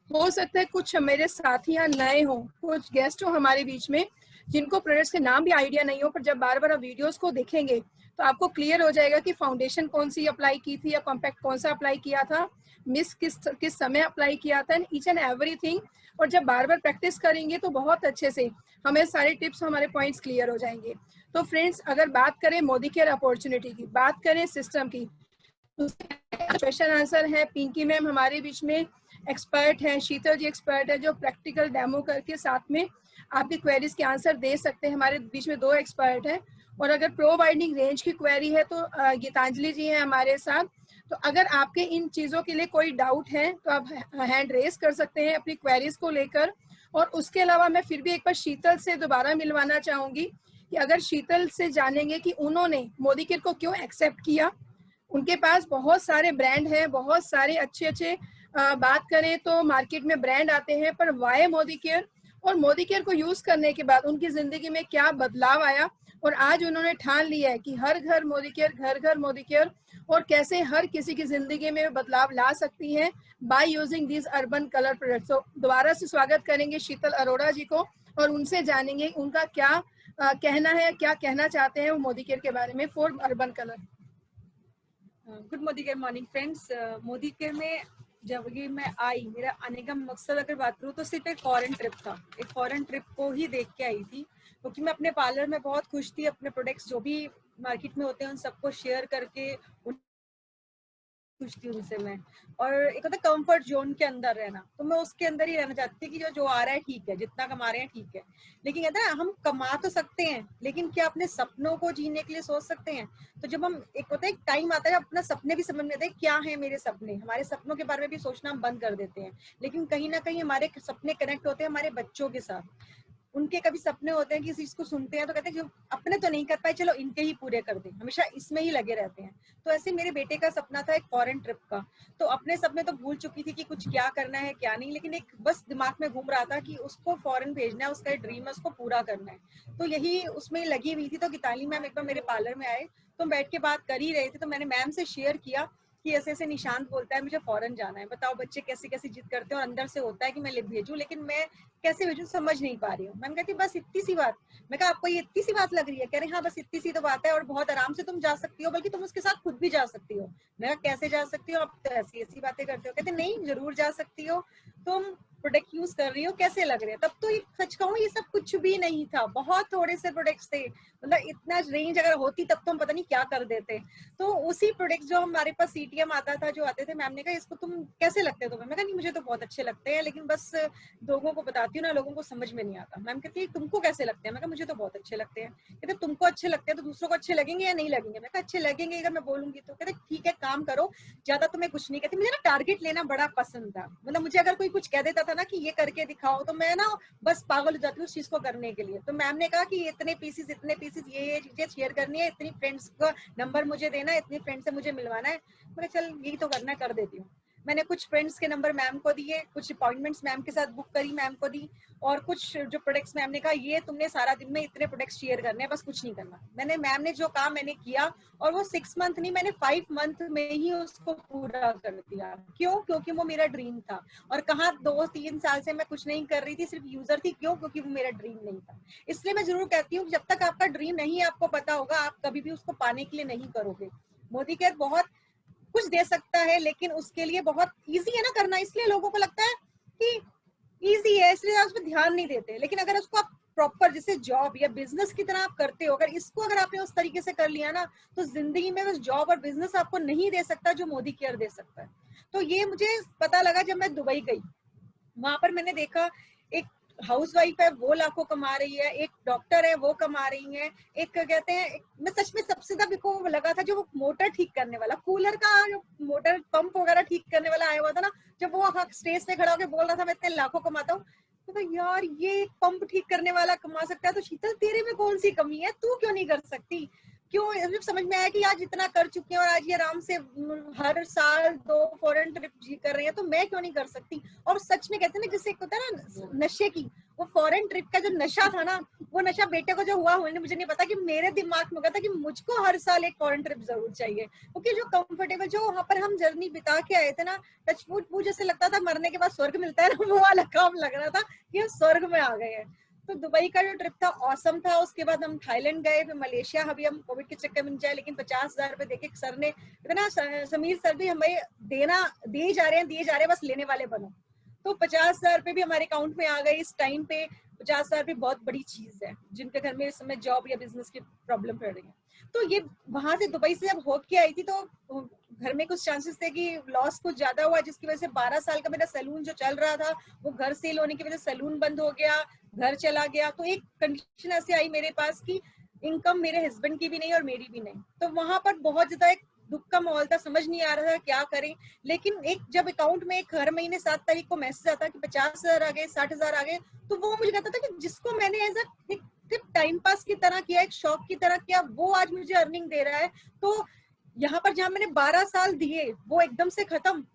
हो सकता है कुछ मेरे साथी यहाँ नए हों, कुछ गेस्ट हो हमारे बीच में, जिनको प्रोडक्ट्स के नाम भी आइडिया नहीं हो, पर जब बार बार आप वीडियोस को देखेंगे तो आपको क्लियर हो जाएगा कि फाउंडेशन कौन सी अप्लाई की थी या कॉम्पैक्ट कौन सा अप्लाई किया था, मिस किस समय अप्लाई किया था, ईच एंड एवरीथिंग। और जब बार बार प्रैक्टिस करेंगे तो बहुत अच्छे से हमें सारे टिप्स, हमारे पॉइंट्स क्लियर हो जाएंगे। तो फ्रेंड्स, अगर बात करें मोदी केयर अपॉर्चुनिटी की, बात करें सिस्टम की, तो क्वेश्चन आंसर है पिंकी मैम हमारे बीच में एक्सपर्ट हैं, शीतल जी एक्सपर्ट है जो प्रैक्टिकल डेमो करके साथ में आपकी क्वेरीज के आंसर दे सकते हैं। हमारे बीच में 2 एक्सपर्ट हैं। और अगर प्रो वाइडनिंग रेंज की क्वेरी है तो गीतांजलि जी हैं हमारे साथ। तो अगर आपके इन चीज़ों के लिए कोई डाउट है तो आप हैंड रेस कर सकते हैं अपनी क्वेरीज को लेकर। और उसके अलावा मैं फिर भी एक बार शीतल से दोबारा मिलवाना चाहूँगी कि अगर शीतल से जानेंगे कि उन्होंने मोदी केयर को क्यों एक्सेप्ट किया। उनके पास बहुत सारे ब्रांड हैं, बहुत सारे अच्छे बात करें तो मार्केट में ब्रांड आते हैं, पर वाई मोदी केयर, और मोदी केयर को यूज करने के बाद उनकी जिंदगी में क्या बदलाव आया, और आज उन्होंने ठान लिया है कि हर घर मोदी केयर, घर घर मोदी केयर, और कैसे हर किसी की जिंदगी में बदलाव ला सकती हैं by using this urban colour products. तो दोबारा से स्वागत करेंगे शीतल अरोड़ा जी को और उनसे जानेंगे उनका क्या कहना है, क्या कहना चाहते हैं वो मोदी केयर के बारे में for urban colour. Good Modicare morning friends. Modi care में जब ये मैं आई, मेरा आने का मकसद अगर बात करूँ तो सिर्फ एक फॉरेन ट्रिप था। एक फॉरेन ट्रिप को ही देख के आई थी, क्योंकि मैं अपने पार्लर में बहुत खुश थी, अपने प्रोडक्ट्स जो भी मार्केट में होते हैं उन सबको शेयर करके खुश थी उनसे मैं। और एक होता है कंफर्ट जोन के अंदर रहना, तो मैं उसके अंदर ही रहना चाहती थी कि जो आ रहा है ठीक है, जितना कमा रहे हैं ठीक है। लेकिन कहते हैं हम कमा तो सकते हैं, लेकिन क्या अपने सपनों को जीने के लिए सोच सकते हैं? तो जब हम एक होता है, एक टाइम आता है अपना सपने भी समझ में आते हैं क्या है मेरे सपने, हमारे सपनों के बारे में भी सोचना हम बंद कर देते हैं। लेकिन कहीं ना कहीं हमारे सपने कनेक्ट होते हैं हमारे बच्चों के साथ। उनके कभी सपने होते हैं, किसी चीज को सुनते हैं तो कहते हैं जो अपने तो नहीं कर पाए चलो इनके ही पूरे कर दें, हमेशा इसमें ही लगे रहते हैं। तो ऐसे मेरे बेटे का सपना था एक फॉरेन ट्रिप का। तो अपने सपने तो भूल चुकी थी कि कुछ क्या करना है क्या नहीं, लेकिन एक बस दिमाग में घूम रहा था कि उसको फॉरेन भेजना है, उसका ड्रीम है, उसको पूरा करना है। तो यही उसमें लगी हुई थी। तो गीतांजलि मैम एक बार मेरे पार्लर में आए, तो बैठ के बात कर ही रहे थे, तो मैंने मैम से शेयर किया कि ऐसे ऐसे निशांत बोलता है मुझे फॉरेन जाना है, बताओ बच्चे कैसे कैसे जिद करते हैं और अंदर से होता है कि मैं भेजूं, लेकिन मैं कैसे भेजूं समझ नहीं पा रही हूँ। मैम कहती बस इतनी सी बात। मैं कहा आपको ये इतनी सी बात लग रही है? कह रहे हाँ बस इतनी सी तो बात है और बहुत आराम से तुम जा सकती हो, बल्कि तुम उसके साथ खुद भी जा सकती हो। मैं कहा कैसे जा सकती हो, आप तो ऐसी ऐसी बातें करते हो। कहते नहीं जरूर जा सकती हो, तुम प्रोडक्ट यूज कर रही हो कैसे लग रहे हैं। तब तो सच कहूँ ये सब कुछ भी नहीं था, बहुत थोड़े से प्रोडक्ट्स थे, मतलब इतना रेंज अगर होती तब तो हम पता नहीं क्या कर देते। तो उसी प्रोडक्ट जो हमारे पास सीटीएम आता था, जो आते थे, मैम ने कहा इसको तुम कैसे लगते हो तुम्हें? मैं कहा नहीं मुझे तो बहुत अच्छे लगते हैं, लेकिन बस लोगों को बताती हूँ ना, लोगों को समझ में नहीं आता। मैम कहती है तुमको कैसे लगते हैं? मैं कहा मुझे तो बहुत अच्छे लगते हैं। कहते तुमको अच्छे लगते हैं तो दूसरों को अच्छे लगेंगे या नहीं लगेंगे? मैं कहा अच्छे लगेंगे अगर मैं बोलूंगी तो। कहते ठीक है काम करो, ज्यादा तो मैं कुछ नहीं कहती। मुझे ना टारगेट लेना बड़ा पसंद था, मतलब मुझे अगर कोई कुछ कह देता था था ना कि ये करके दिखाओ, तो मैं ना बस पागल हो जाती हूँ उस चीज को करने के लिए। तो मैम ने कहा कि इतने पीसेस ये चीजें शेयर करनी है, इतनी फ्रेंड्स का नंबर मुझे देना है, इतनी फ्रेंड से मुझे मिलवाना है। मैं चल यही तो करना है, कर देती हूँ। मैंने कुछ फ्रेंड्स के नंबर मैम को दिए, कुछ अपॉइंटमेंट्स मैम के साथ बुक करी, मैम को दी, और कुछ जो प्रोडक्ट्स मैम ने कहा ये तुमने सारा दिन में इतने प्रोडक्ट्स शेयर करने हैं, बस कुछ नहीं करना। मैंने मैम ने जो कहा मैंने किया, और वो 6 मंथ नहीं, मैंने 5 मंथ में ही उसको पूरा कर दिया। क्यों? क्योंकि वो मेरा ड्रीम था। और कहाँ 2-3 साल से मैं कुछ नहीं कर रही थी, सिर्फ यूजर थी। क्यों? क्योंकि वो मेरा ड्रीम नहीं था। इसलिए मैं जरूर कहती हूँ जब तक आपका ड्रीम नहीं आपको पता होगा, आप कभी भी उसको पाने के लिए नहीं करोगे। मोदी केयर बहुत कुछ दे सकता है, लेकिन उसके लिए बहुत इजी है ना करना, इसलिए लोगों को लगता है कि इजी है, इसलिए उस पर ध्यान नहीं देते। लेकिन अगर उसको आप प्रॉपर जैसे जॉब या बिजनेस की तरह आप करते हो, अगर आपने उस तरीके से कर लिया ना, तो जिंदगी में बस जॉब और बिजनेस आपको नहीं दे सकता जो मोदी केयर दे सकता है। तो ये मुझे पता लगा जब मैं दुबई गई। वहां पर मैंने देखा एक हाउसवाइफ है वो लाखों कमा रही है, एक डॉक्टर है वो कमा रही है, एक कहते हैं मैं सच में सबसे ज्यादा मेरे को लगा था जो वो मोटर ठीक करने वाला, कूलर का जो मोटर पंप वगैरह ठीक करने वाला आया हुआ था ना, जब वो स्टेज पे खड़ा होकर बोल रहा था मैं इतने लाखों कमाता हूँ, तो यार ये पंप ठीक करने वाला कमा सकता है, तो शीतल तेरे में कौन सी कमी है, तू क्यों नहीं कर सकती? क्यों? जब समझ में आया कि आज इतना कर चुके हैं और आज ये आराम से हर साल 2 फॉरेन ट्रिप कर रहे हैं, तो मैं क्यों नहीं कर सकती? और सच में कहते हैं ना, जैसे होता है ना नशे की, वो फॉरेन ट्रिप का जो नशा था ना, वो नशा बेटे को जो हुआ मुझे नहीं पता, कि मेरे दिमाग में होगा था कि मुझको हर साल एक फॉरेन ट्रिप जरूर चाहिए। क्योंकि जो कंफर्टेबल जो वहां पर हम जर्नी बिता के आए थे ना, टचवुड वो जैसे लगता था मरने के बाद स्वर्ग मिलता है ना, वो वाला काम लग रहा था कि हम स्वर्ग में आ गए हैं। तो दुबई का जो ट्रिप था ऑसम था। उसके बाद हम थाईलैंड गए, फिर मलेशिया। अभी हम कोविड के चक्कर में जाए, लेकिन 50,000 रुपए देके सर ने इतना, समीर सर भी हमें दिए जा रहे हैं, बस लेने वाले बनो। तो 50,000 रुपए भी हमारे अकाउंट में आ गए इस टाइम पे। 50,000 रुपए बहुत बड़ी चीज है, जिनके घर में इस समय जॉब या बिजनेस की प्रॉब्लम पड़ रही है। तो ये वहां से दुबई से जब होके आई थी, तो घर में कुछ चांसेस थे कि लॉस कुछ ज्यादा हुआ, जिसकी वजह से 12 साल का मेरा सैलून जो चल रहा था, वो घर सेल होने की वजह से सैलून बंद हो गया, घर चला गया। तो एक कंडीशन ऐसी आई मेरे पास कि इनकम मेरे हस्बैंड की भी नहीं और मेरी भी नहीं। तो वहां पर बहुत ज्यादा एक दुख का माहौल था, समझ नहीं आ रहा था क्या करें। लेकिन एक जब अकाउंट में एक हर महीने 7 तारीख को मैसेज आता कि 50,000 आ गए, 60,000 आ गए, तो वो मुझे कहता था कि जिसको मैंने एज सिर्फ टाइम पास की तरह किया, एक शौक की तरह किया, वो आज मुझे अर्निंग दे रहा है। तो यहाँ पर जहां मैंने 12 साल दिए वो एकदम से खत्म,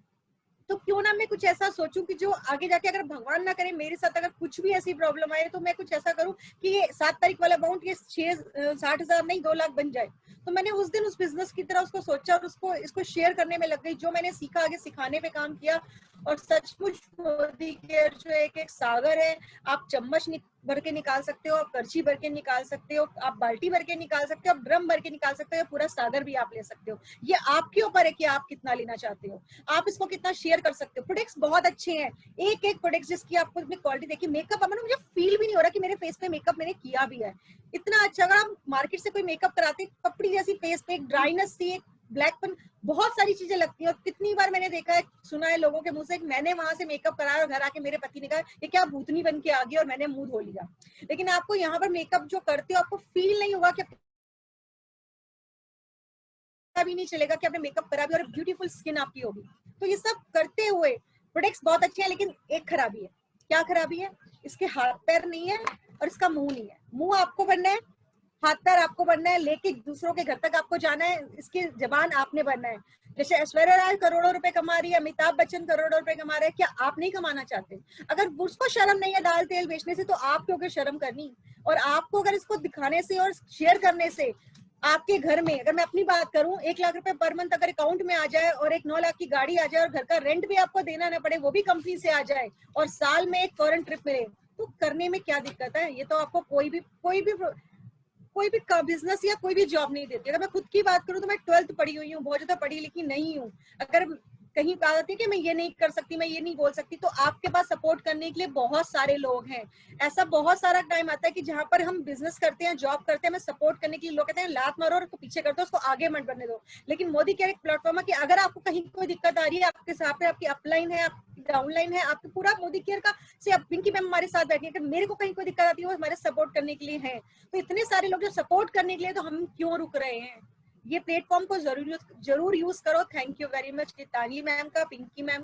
तो क्यों ना मैं कुछ ऐसा सोचूं कि जो आगे जाके अगर भगवान ना करे मेरे साथ अगर कुछ भी ऐसी प्रॉब्लम आए, तो मैं कुछ ऐसा करूं कि ये 7 तारीख वाला अमाउंट ये 60,000 नहीं 2 लाख बन जाए। तो मैंने उस दिन उस बिजनेस की तरह उसको सोचा और इसको शेयर करने में लग गई। जो मैंने सीखा आगे सिखाने पे काम किया। और सचमुच मोदी केयर जो एक सागर है, आप चम्मच भर के निकाल सकते हो, आप करछी भर के निकाल सकते हो, आप बाल्टी भर के निकाल सकते हो, आप ड्रम भर के निकाल सकते हो, पूरा सागर भी आप ले सकते हो। ये आपके ऊपर है कि आप कितना लेना चाहते हो, आप इसको कितना शेयर कर सकते हो। प्रोडक्ट्स बहुत अच्छे हैं, एक एक प्रोडक्ट जिसकी आपको अपनी क्वालिटी देखी। मेकअप अमन मुझे फील भी नहीं हो रहा कि मेरे फेस पे मेकअप मैंने किया भी है, इतना अच्छा। अगर आप मार्केट से कोई मेकअप कराते, पपड़ी जैसी फेस पे एक ड्राइनेस सी, एक ब्लैकपन, बहुत सारी चीजें लगती है। और कितनी बार मैंने देखा है, सुना है लोगों के मुंह से, मैंने वहां से मेकअप कराया और घर आके मेरे पति ने कहा ये क्या भूतनी बन के आ गई, और मैंने मुंह धो लिया। लेकिन आपको यहाँ पर मेकअप जो करते हो आपको फील नहीं होगा, कि भी नहीं चलेगा कि आपने मेकअप करा भी और ब्यूटीफुल स्किन आपकी होगी। तो ये सब करते हुए प्रोडक्ट्स बहुत अच्छे हैं, लेकिन एक खराबी है। क्या खराबी है? इसके हाथ पैर नहीं है और इसका मुंह नहीं है। मुंह आपको बनना है, हाथ पैर आपको बनना है, लेके दूसरों के घर तक आपको जाना है, इसकी जबान आपने बनना है। जैसे ऐश्वर्या राय करोड़ों रुपए कमा रही है, अमिताभ बच्चन करोड़ों रुपए कमा रहे हैं, क्या आप नहीं कमाना चाहते? अगर उसको शर्म नहीं है दाल तेल बेचने से, तो आप क्यों शर्म करनी? और आपको अगर इसको दिखाने से और शेयर करने से, आपके घर में अगर मैं अपनी बात करूं, 1 लाख रुपए पर मंथ अगर अकाउंट में आ जाए और एक 9 लाख की गाड़ी आ जाए और घर का रेंट भी आपको देना ना पड़े, वो भी कंपनी से आ जाए, और साल में एक फॉरेन ट्रिप मिले, तो करने में क्या दिक्कत है? ये तो आपको कोई भी बिजनेस या कोई भी जॉब नहीं देती। अगर मैं खुद की बात करूं तो मैं 12th पढ़ी हुई हूँ, बहुत ज्यादा पढ़ी लिखी नहीं हूँ। अगर कहीं बात आती है कि मैं ये नहीं कर सकती, मैं ये नहीं बोल सकती, तो आपके पास सपोर्ट करने के लिए बहुत सारे लोग हैं। ऐसा बहुत सारा टाइम आता है कि जहां पर हम बिजनेस करते हैं, जॉब करते हैं, हमें सपोर्ट करने के लिए लोग कहते हैं लात मारो और उसको पीछे कर दो, उसको आगे मत बढ़ने दो। लेकिन मोदी केयर एक प्लेटफॉर्म है कि अगर आपको कहीं कोई दिक्कत आ रही है, आपके साथ पे आपकी अपलाइन है, आपकी डाउनलाइन है, आपके पूरा मोदी केयर का से अब पिंकी मैम हमारे साथ बैठी है, अगर मेरे को कहीं कोई दिक्कत आती है, वो हमारे सपोर्ट करने के लिए है। तो इतने सारे लोग जो सपोर्ट करने के लिए, तो हम क्यों रुक रहे हैं? ये प्लेटफॉर्म को जरूर यूज करो। Thank you very much Geetanjali ma'am का, पिंकी मैम